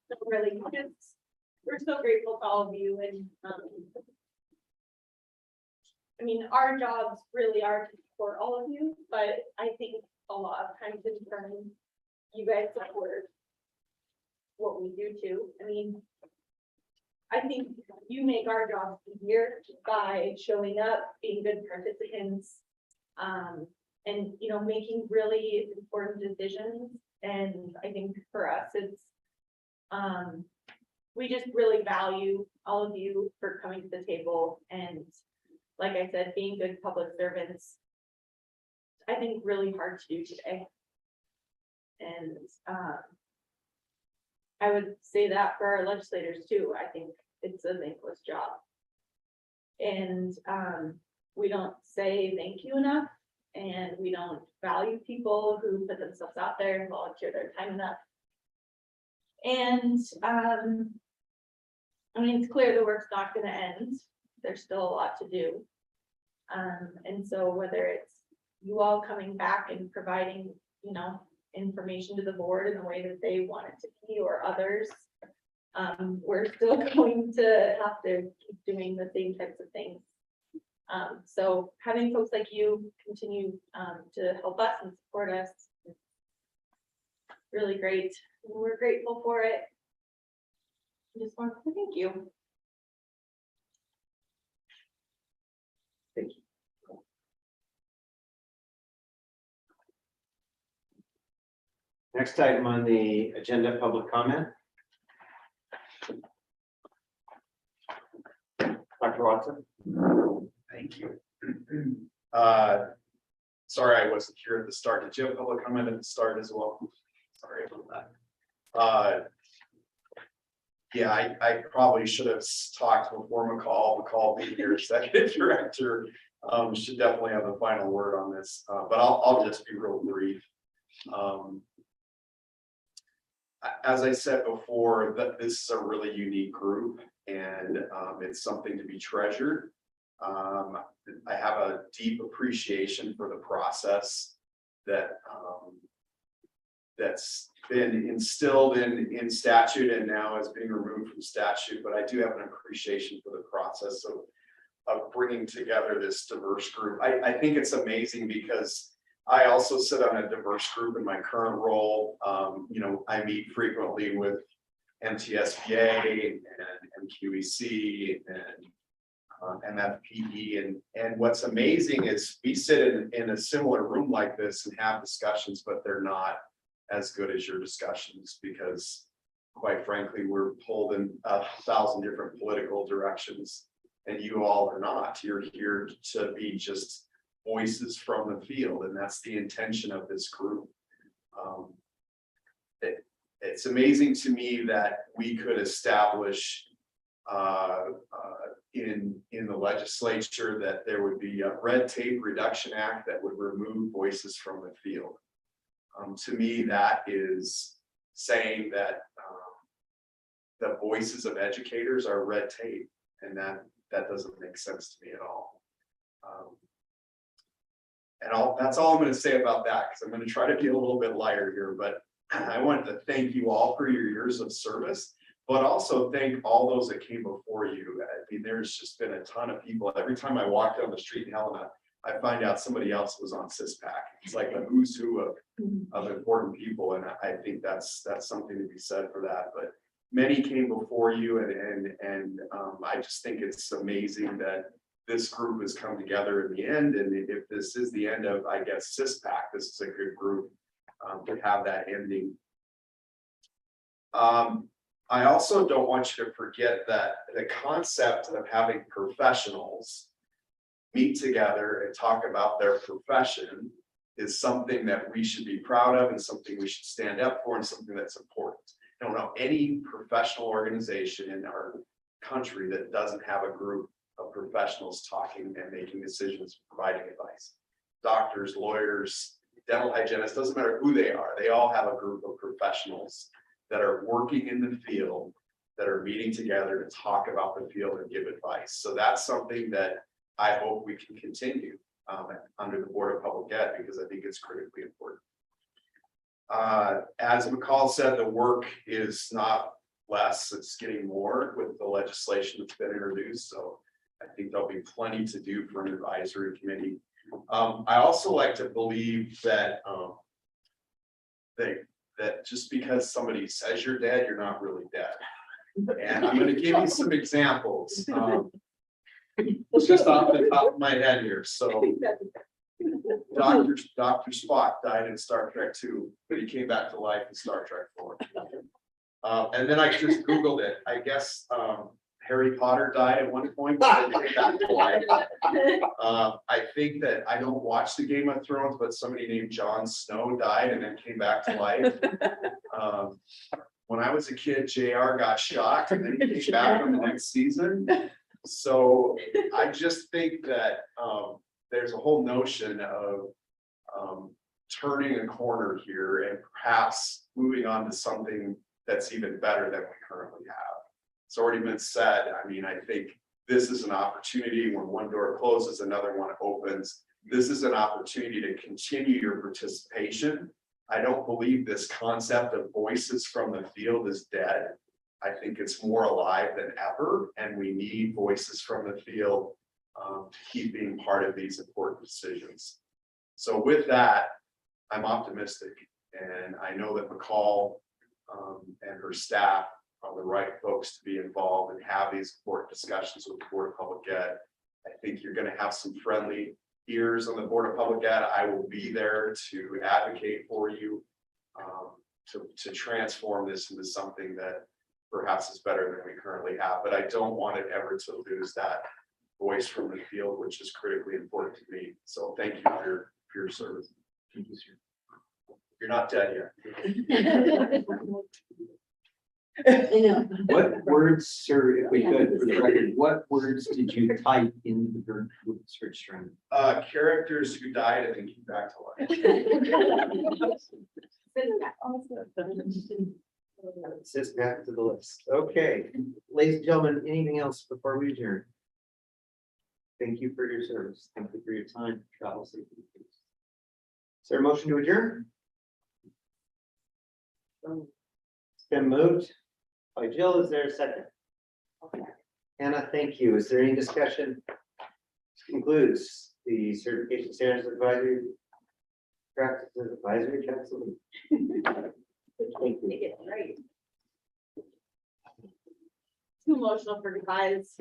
So really, we're so grateful to all of you and, I mean, our jobs really are to support all of you, but I think a lot of times in turn, you guys support what we do too. I mean, I think you make our jobs easier by showing up, being good participants, and, you know, making really important decisions. And I think for us, it's, we just really value all of you for coming to the table. And like I said, being good public servants, I think really hard to do today. And, I would say that for our legislators too. I think it's a thankless job. And we don't say thank you enough, and we don't value people who put themselves out there and volunteer their time enough. And I mean, it's clear the work's not gonna end. There's still a lot to do. And so whether it's you all coming back and providing, you know, information to the board in the way that they want it to be, or others, we're still going to have to keep doing the same types of things. So having folks like you continue to help us and support us is really great. We're grateful for it. I just want to say thank you. Next item on the agenda, public comment. Dr. Watson. Thank you. Sorry, I wasn't here at the start. Did you have public comment at the start as well? Sorry about that. Yeah, I probably should have talked before McCall being your executive director, should definitely have the final word on this, but I'll just be real brief. As I said before, that this is a really unique group, and it's something to be treasured. I have a deep appreciation for the process that that's been instilled in statute and now is being removed from statute, but I do have an appreciation for the process of bringing together this diverse group. I think it's amazing because I also sit on a diverse group in my current role. You know, I meet frequently with MTSBA and QEC and MFPE, and what's amazing is we sit in a similar room like this and have discussions, but they're not as good as your discussions because, quite frankly, we're pulled in 1,000 different political directions, and you all are not. You're here to be just voices from the field, and that's the intention of this group. It's amazing to me that we could establish in the legislature that there would be a red tape reduction act that would remove voices from the field. To me, that is saying that the voices of educators are red tape, and that doesn't make sense to me at all. That's all I'm going to say about that, because I'm going to try to be a little bit lighter here, but I wanted to thank you all for your years of service, but also thank all those that came before you. I mean, there's just been a ton of people. Every time I walk down the street in Helena, I find out somebody else was on CSPAC. It's like a who's who of important people, and I think that's something to be said for that. But many came before you, and I just think it's amazing that this group has come together in the end. And if this is the end of, I guess, CSPAC, this is a good group to have that ending. I also don't want you to forget that the concept of having professionals meet together and talk about their profession is something that we should be proud of, and something we should stand up for, and something that's important. I don't know any professional organization in our country that doesn't have a group of professionals talking and making decisions, providing advice. Doctors, lawyers, dental hygienists, doesn't matter who they are, they all have a group of professionals that are working in the field, that are meeting together to talk about the field and give advice. So that's something that I hope we can continue under the Board of Public Ed, because I think it's critically important. As McCall said, the work is not less, it's getting more with the legislation that's been introduced. So I think there'll be plenty to do for an advisory committee. I also like to believe that that just because somebody says you're dead, you're not really dead. And I'm going to give you some examples. Just off the top of my head here. So Dr. Spock died in Star Trek 2, but he came back to life in Star Trek 4. And then I just Googled it. I guess Harry Potter died at one point, but then came back to life. I think that I don't watch the Game of Thrones, but somebody named Jon Snow died and then came back to life. When I was a kid, JR got shot and then he came back on the next season. So I just think that there's a whole notion of turning a corner here and perhaps moving on to something that's even better than we currently have. It's already been said. I mean, I think this is an opportunity. When one door closes, another one opens. This is an opportunity to continue your participation. I don't believe this concept of voices from the field is dead. I think it's more alive than ever, and we need voices from the field to keep being part of these important decisions. So with that, I'm optimistic, and I know that McCall and her staff are the right folks to be involved and have these important discussions with the Board of Public Ed. I think you're going to have some friendly ears on the Board of Public Ed. I will be there to advocate for you to transform this into something that perhaps is better than we currently have. But I don't want it ever to lose that voice from the field, which is critically important to me. So thank you for your service. Thank you, sir. You're not dead yet. What words, sir, if we could, for the record, what words did you type in the Google search string? Characters who died and then came back to life. CSPAC to the list. Okay, ladies and gentlemen, anything else before we adjourn? Thank you for your service. Thank you for your time. Travel safely. Is there a motion to adjourn? It's been moved by Jill. Is there a second? Anna, thank you. Is there any discussion? This concludes the Certification Standards Advisory Practices Advisory Council. Thank you. Too emotional for goodbyes.